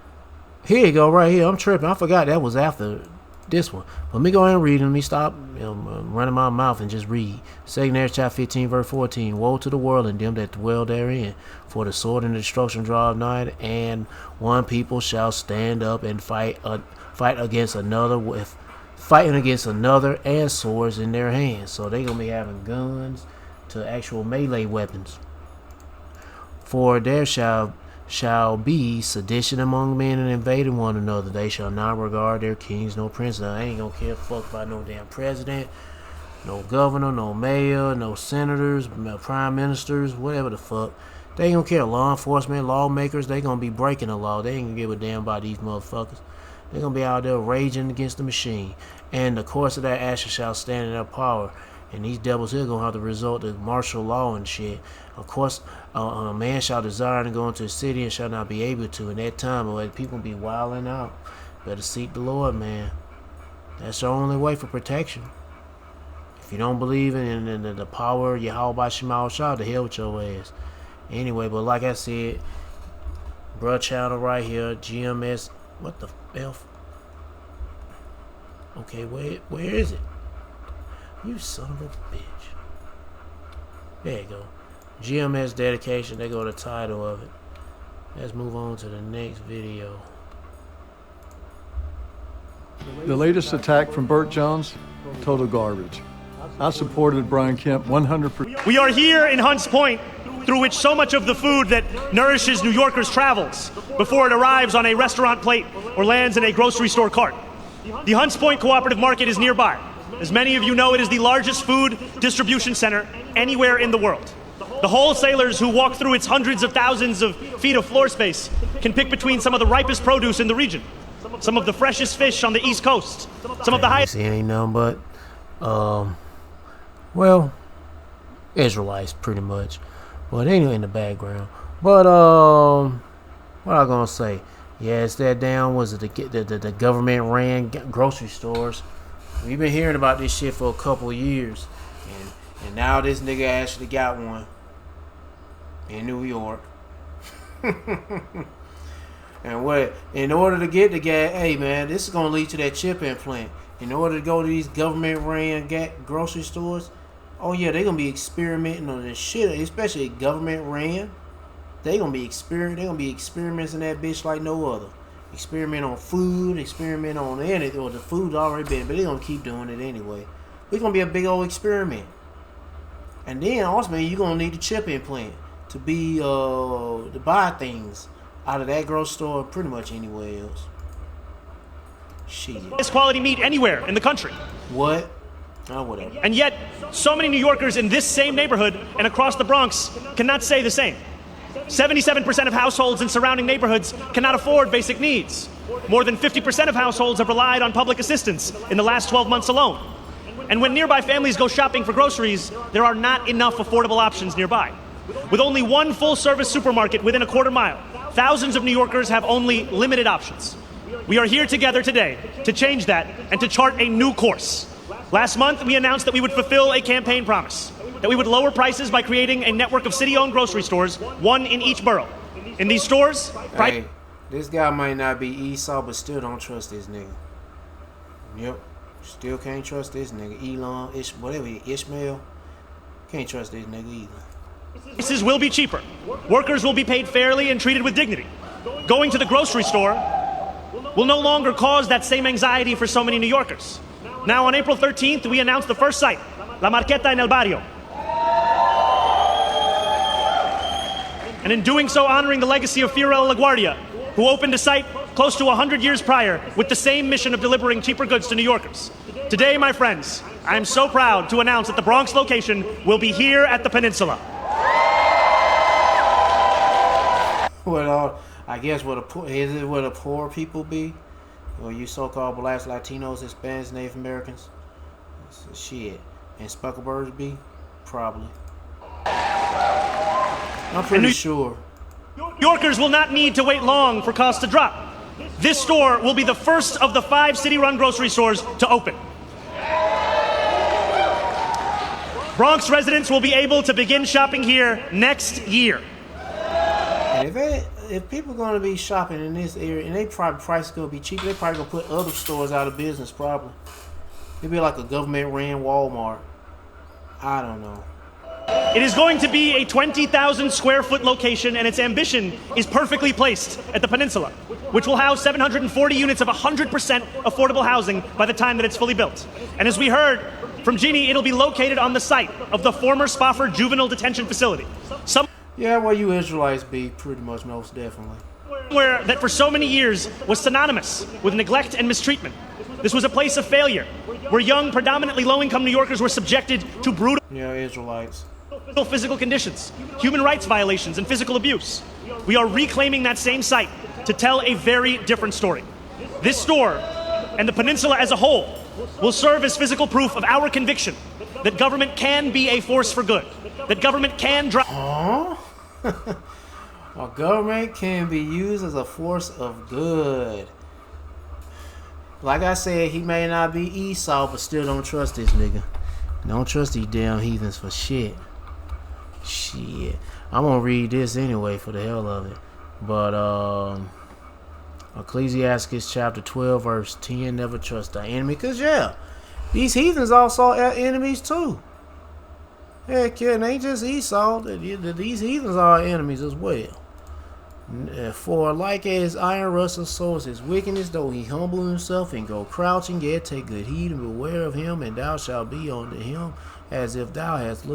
Here you go, right here. I'm tripping. I forgot that was after this one. Let me go ahead and read. Let me stop running my mouth and just read. 2 Ezra chapter 15 verse 14. Woe to the world and them that dwell therein, for the sword and the destruction draweth nigh, and one people shall stand up and fight against another with fighting against another and swords in their hands. So they gonna be having guns to actual melee weapons. For there shall be sedition among men and invading one another. They shall not regard their kings nor princes. I ain't gonna care fuck about no damn president, no governor, no mayor, no senators, no prime ministers, whatever the fuck. They ain't gonna care. Law enforcement, lawmakers, they gonna be breaking the law. They ain't gonna give a damn about these motherfuckers. They're gonna be out there raging against the machine. And the course of that action shall stand in their power. And these devils here gonna have to resort to martial law and shit. Of course, a man shall desire to go into a city and shall not be able to. In that time, people be wilding out. Better seek the Lord, man. That's the only way for protection. If you don't believe in the power of Yahweh Shema Shah, to hell with your ass. Anyway, but like I said, bruh channel right here, GMS. What the F? Okay, where is it? You son of a bitch. There you go. GMS dedication. They go to the title of it. Let's move on to the next video. The latest attack from Burt Jones, total garbage. I supported Brian Kemp 100%. We are here in Hunts Point, through which so much of the food that nourishes New Yorkers travels before it arrives on a restaurant plate or lands in a grocery store cart. The Hunts Point Cooperative Market is nearby. As many of you know, it is the largest food distribution center anywhere in the world. The wholesalers who walk through its hundreds of thousands of feet of floor space can pick between some of the ripest produce in the region, some of the freshest fish on the East Coast, some of the highest... See, ain't nothing but, well, Israelites, pretty much. But anyway, in the background. But, what I gonna say? Yeah, it's that down. Was it the government ran grocery stores? We've been hearing about this shit for a couple of years, and now this nigga actually got one in New York. And what? In order to get the gas, hey man, this is gonna lead to that chip implant. In order to go to these government ran grocery stores, oh yeah, they're gonna be experimenting on this shit, especially government ran. They're gonna be experiments in that bitch like no other. Experiment on food, experiment on anything, or the food's already been, but they're gonna keep doing it anyway. We're gonna be a big old experiment. And then also, man, you're gonna need a chip implant to be to buy things out of that grocery store, pretty much anywhere else. Shit. Highest quality meat anywhere in the country. What? Oh, whatever. And yet, so many New Yorkers in this same neighborhood and across the Bronx cannot say the same. 77% of households in surrounding neighborhoods cannot afford basic needs. More than 50% of households have relied on public assistance in the last 12 months alone. And when nearby families go shopping for groceries, there are not enough affordable options nearby. With only one full-service supermarket within a quarter mile, thousands of New Yorkers have only limited options. We are here together today to change that and to chart a new course. Last month, we announced that we would fulfill a campaign promise, that we would lower prices by creating a network of city-owned grocery stores, one in each borough. In these stores, hey, this guy might not be Esau, but still don't trust this nigga. Yep, still can't trust this nigga. Elon, Ishmael, can't trust this nigga either. Prices will be cheaper. Workers will be paid fairly and treated with dignity. Going to the grocery store will no longer cause that same anxiety for so many New Yorkers. Now, on April 13th, we announced the first site, La Marqueta en el Barrio. And in doing so, honoring the legacy of Fiorella LaGuardia, who opened a site close to 100 years prior with the same mission of delivering cheaper goods to New Yorkers. Today, my friends, I am so proud to announce that the Bronx location will be here at the Peninsula. Well, I guess where the poor people be, or you so-called blacks, Latinos, Hispanics, Native Americans, shit, and Spucklebirds be, probably. I'm pretty sure. New Yorkers will not need to wait long for costs to drop. This store will be the first of the 5 city-run grocery stores to open. Bronx residents will be able to begin shopping here next year. And if people are going to be shopping in this area, and they probably price is going to be cheap, they probably going to put other stores out of business, probably. It'd be like a government-ran Walmart. I don't know. It is going to be a 20,000 square foot location, and its ambition is perfectly placed at the Peninsula, which will house 740 units of 100% affordable housing by the time that it's fully built. And as we heard from Jeannie, it'll be located on the site of the former Spofford Juvenile Detention Facility. Yeah, well, you Israelites be pretty much most definitely. Where that for so many years was synonymous with neglect and mistreatment. This was a place of failure, where young, predominantly low-income New Yorkers were subjected to brutal Israelites. Physical conditions, human rights violations, and physical abuse. We are reclaiming that same site to tell a very different story. This store, and the Peninsula as a whole, will serve as physical proof of our conviction that government can be a force for good, that government can drive... Our government can be used as a force of good. Like I said, he may not be Esau, but still don't trust this nigga. Don't trust these damn heathens for shit. Shit. I'm gonna read this anyway for the hell of it. But Ecclesiastes chapter 12 verse 10, never trust thy enemy. Cause yeah, these heathens also are enemies too. Heck yeah, it ain't just Esau. These heathens are our enemies as well. For like as iron rustles, so is his wickedness, though he humble himself and go crouching, yet take good heed and beware of him, and thou shalt be unto him as if thou hast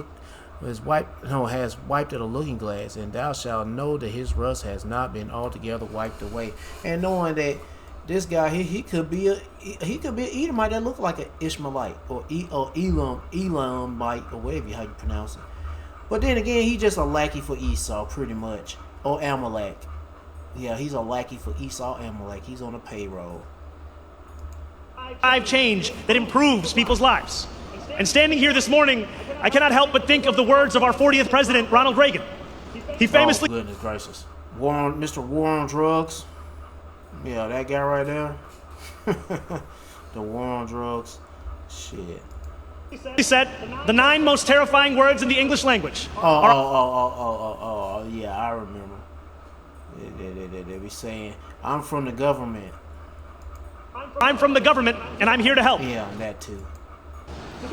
wiped at a looking glass, and thou shalt know that his rust has not been altogether wiped away. And knowing that this guy here, he could be an Edomite that look like an Ishmaelite or Elamite or whatever how you pronounce it. But then again, he just a lackey for Esau, pretty much. Or Amalek. Yeah, he's a lackey for Esau Amalek. He's on a payroll. Change that improves people's lives. And standing here this morning, I cannot help but think of the words of our 40th president, Ronald Reagan. He famously... Oh, goodness gracious. Mr. War on Drugs. Yeah, that guy right there. The war on drugs. Shit. He said the 9 most terrifying words in the English language. Oh, yeah, I remember. They be saying, I'm from the government. I'm from the government, and I'm here to help. Yeah, that too.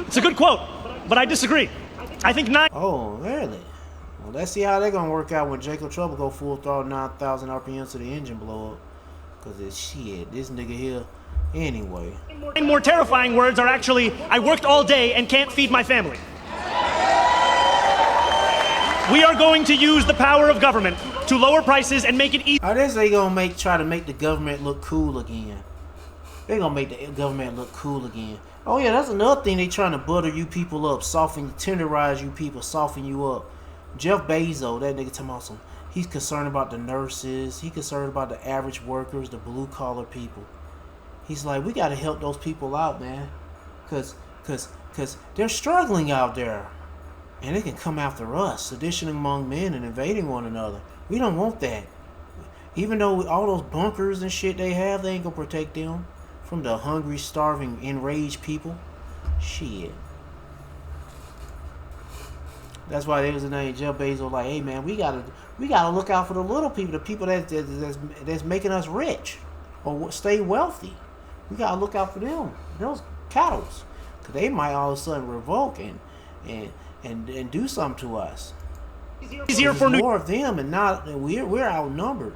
It's a good quote, but I disagree. I think 9... Oh, really? Well, let's see how they're going to work out when Jacob Trouble go full throttle 9,000 RPMs to the engine blow up. Because it's shit. This nigga here... Anyway. 9 more terrifying words are actually, I worked all day and can't feed my family. We are going to use the power of government to lower prices and make it easy. How this they gonna try to make the government look cool again? They gonna make the government look cool again. Oh yeah, that's another thing they trying to butter you people up, tenderize you people, soften you up. Jeff Bezos, that nigga talking about some. He's concerned about the nurses. He's concerned about the average workers, the blue collar people. He's like, we gotta help those people out, man, cause they're struggling out there, and they can come after us, sedition among men and invading one another. We don't want that. Even though all those bunkers and shit they have, they ain't gonna protect them from the hungry, starving, enraged people. Shit. That's why there was a name Jeff Bezos. Like, hey man, we gotta look out for the little people, the people that's making us rich or stay wealthy. We gotta look out for them, those cattle, cause they might all of a sudden revoke and do something to us. Easier for more of them, and not we're outnumbered.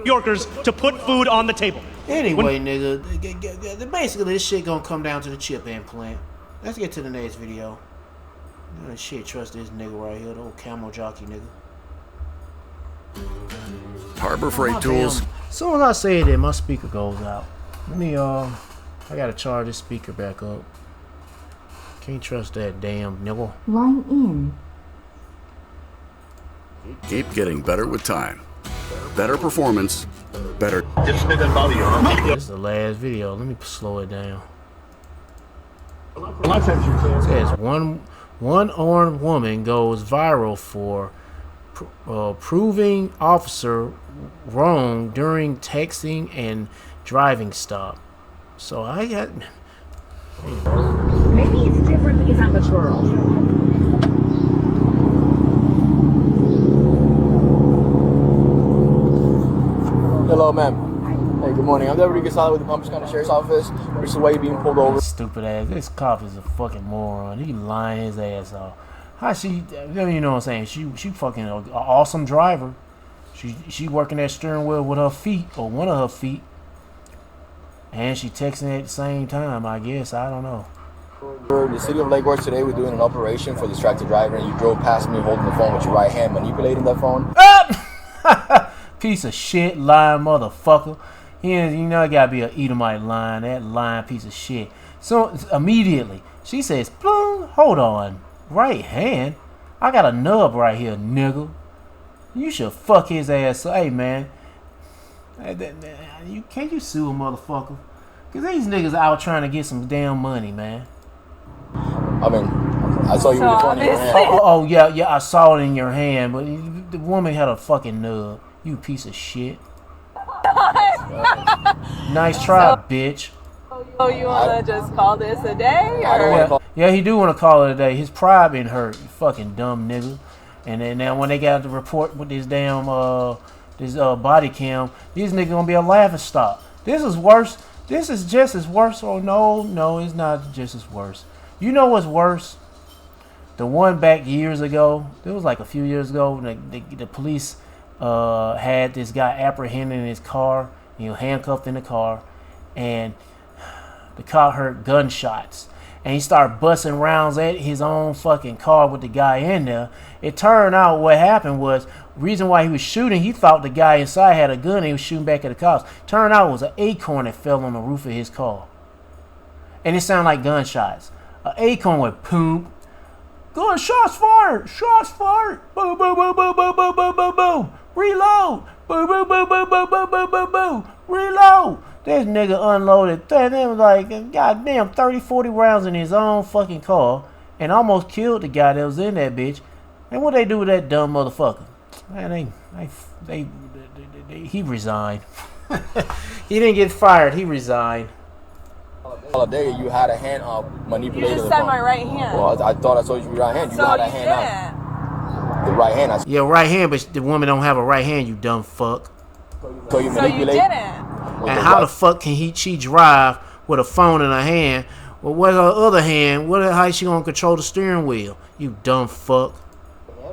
Yorkers to put food on the table. Anyway, nigga, basically this shit gonna come down to the chip implant. Let's get to the next video. Shit, trust this nigga right here, the old camel jockey nigga. Harbor Freight Tools. As soon as I say that, my speaker goes out. Let me, I gotta charge this speaker back up. Can't trust that damn nigga. Line in. Keep getting better with time. Better performance. Better. This is the last video. Let me slow it down. It says one armed woman goes viral for proving officer wrong during texting and driving stop. So I got... Maybe it's different because I'm a girl. Hello, ma'am. Hey, good morning. I'm Deputy Gasala with the Palm Beach County Sheriff's Office. Which is why you're being pulled over. Stupid ass. This cop is a fucking moron. He lying his ass off. How she... You know what I'm saying? She fucking an awesome driver. She working that steering wheel with her feet, or one of her feet. And she texting at the same time, I guess. I don't know. For the city of Lake Worth today, we're doing an operation for distracted driver, and you drove past me holding the phone with your right hand, manipulating that phone. Piece of shit, lying motherfucker. You know it gotta be an Edomite lying, that lying piece of shit. So immediately, she says, hold on, right hand? I got a nub right here, nigga. You should fuck his ass. Hey, man. Can't you sue a motherfucker? Because these niggas out trying to get some damn money, man. I mean, I saw you with the phone in your hand. Oh, yeah, I saw it in your hand, but the woman had a fucking nub. You piece of shit. Nice try, bitch. Oh, you want to just call this a day? Or? Yeah, he do want to call it a day. His pride been hurt, you fucking dumb nigga. And then now when they got the report with this damn body cam, these niggas gonna be a laughing stock. This is worse. This is just as worse. Oh no, it's not just as worse. You know what's worse? The one back years ago. It was like a few years ago. The police had this guy apprehended in his car. Handcuffed in the car, and the cop heard gunshots. And he started busting rounds at his own fucking car with the guy in there. It turned out what happened was, reason why he was shooting, he thought the guy inside had a gun and he was shooting back at the cops. Turned out it was an acorn that fell on the roof of his car. And it sounded like gunshots. An acorn went boom. Shots fired! Shots fired! Boom, boom, boom, boom, boom, boom, boom, boom, boom. Reload! Boom, boom, boom, boom, boom, boom, boom, boom, boom. Reload! This nigga unloaded, goddamn 30, 40 rounds in his own fucking car and almost killed the guy that was in that bitch. And what they do with that dumb motherfucker? Man, he resigned. He didn't get fired. He resigned. Talladega, you had a hand up manipulating. You just the said phone. my right hand. Well, I thought I saw you right hand. You So had a you hand didn't. up. The right hand. Yeah, right hand, but the woman don't have a right hand, you dumb fuck. So you So you manipulate. didn't. And how the fuck can she drive with a phone in her hand? Well, what's her other hand? How she gonna control the steering wheel? You dumb fuck.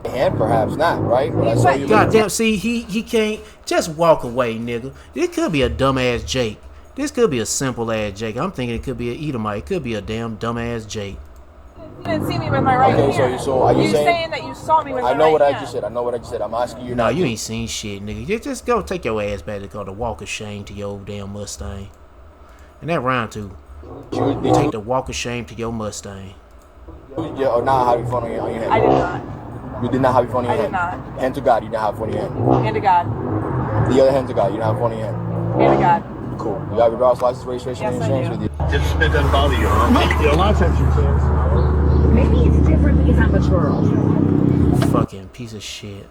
Hand, perhaps not, right? But I saw you. Goddamn, see, he can't just walk away, nigga. It could be a dumbass Jake. This could be a simple ass Jake. I'm thinking it could be an Edomite. It could be a damn dumbass Jake. You didn't see me with my right hand. Okay, so are you saying that you saw me with my right hand? I know what I just said. I know what I just said. I'm asking you. No, you ain't seen shit, nigga. Just go take your ass back to go to walk of shame to your damn Mustang. And that round two. You take the walk of shame to your Mustang. Yeah, or not having fun on your hand. I did not. You did not have fun on your I hand. did not. Hand to God, you didn't have fun on your hand. Hand to God. The other hand to God, you didn't have fun on your hand. Hand to God. Cool. You have your driver's license, registration, and insurance with you. It doesn't bother you, huh? Yeah, a lot of times you can. Maybe it's different because I'm a girl. Fucking piece of shit.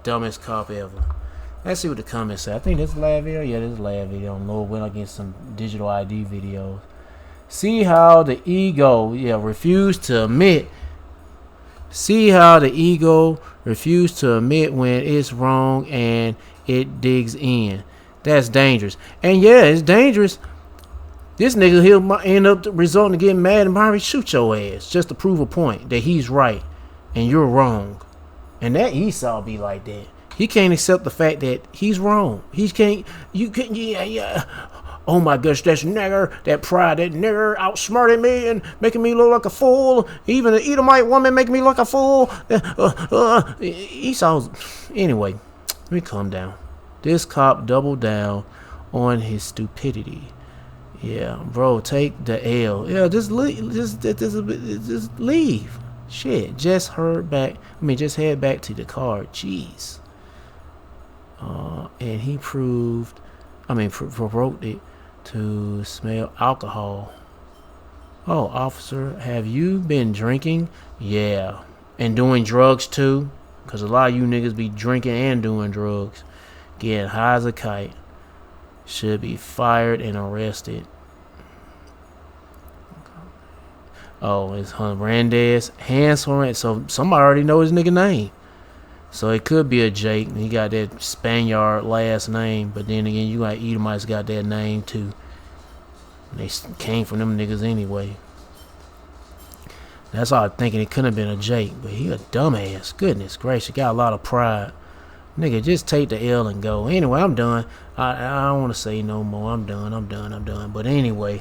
Dumbest cop ever. Let's see what the comments say. I think this is the last video. Yeah, this is the last video. Lord went against some digital ID videos. See how the ego, refused to admit. See how the ego refused to admit when it's wrong and it digs in. That's dangerous. And yeah, it's dangerous. This nigga, he'll end up resulting to getting mad and probably shoot your ass just to prove a point that he's right and you're wrong. And that Esau be like that. He can't accept the fact that he's wrong. He can't, oh my gosh, that nigger, that pride, that nigger outsmarted me and making me look like a fool. Even the Edomite woman making me look like a fool. Esau's, anyway, let me calm down. This cop doubled down on his stupidity. Yeah, bro, take the L. Yeah, just leave. Shit, just head back to the car. Jeez. And he provoked it to smell alcohol. Oh, officer, have you been drinking? Yeah. And doing drugs too? Because a lot of you niggas be drinking and doing drugs. Getting high as a kite. Should be fired and arrested. Oh, it's Hernandez. Hanson. So somebody already know his nigga name. So it could be a Jake. He got that Spaniard last name. But then again, you got Edomites got that name too. They came from them niggas anyway. That's all I'm thinking. It couldn't have been a Jake. But he a dumbass. Goodness gracious. Got a lot of pride. Nigga, just take the L and go. Anyway, I'm done. I don't want to say no more. I'm done. But anyway,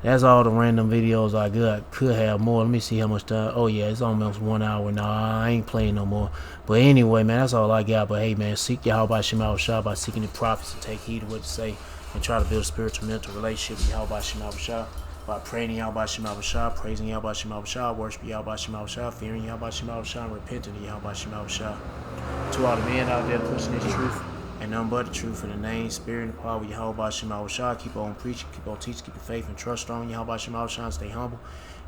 that's all the random videos I got. Could have more. Let me see how much time. Oh, yeah, it's almost 1 hour. Nah, I ain't playing no more. But anyway, man, that's all I got. But hey, man, seek Yahweh Shema Shah by seeking the prophets and take heed of what to say and try to build a spiritual mental relationship with Yahweh Shema Shah by praying to Yahweh Shema Shah, praising Yahweh Shema Shah, worshiping Yahweh Shema Shah, fearing Yahweh Shema Shah, and repenting to Yahweh Shema Shah. To all the men out there pushing this truth and none but the truth in the name, spirit, and power of Yahweh Shema Shah. Keep on preaching, keep on teaching, keep your faith and trust strong. Yahweh Shema Shah, stay humble.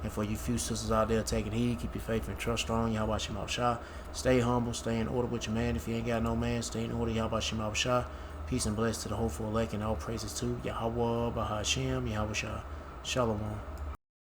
And for you few sisters out there taking heed, keep your faith and trust strong. Yahweh Shema Shah, stay humble, stay in order with your man. If you ain't got no man, stay in order. Yahweh Shema Shah. Peace and blessings to the hopeful elect and all praises to Yahweh Bahashem, Yahweh Shah. Shalom.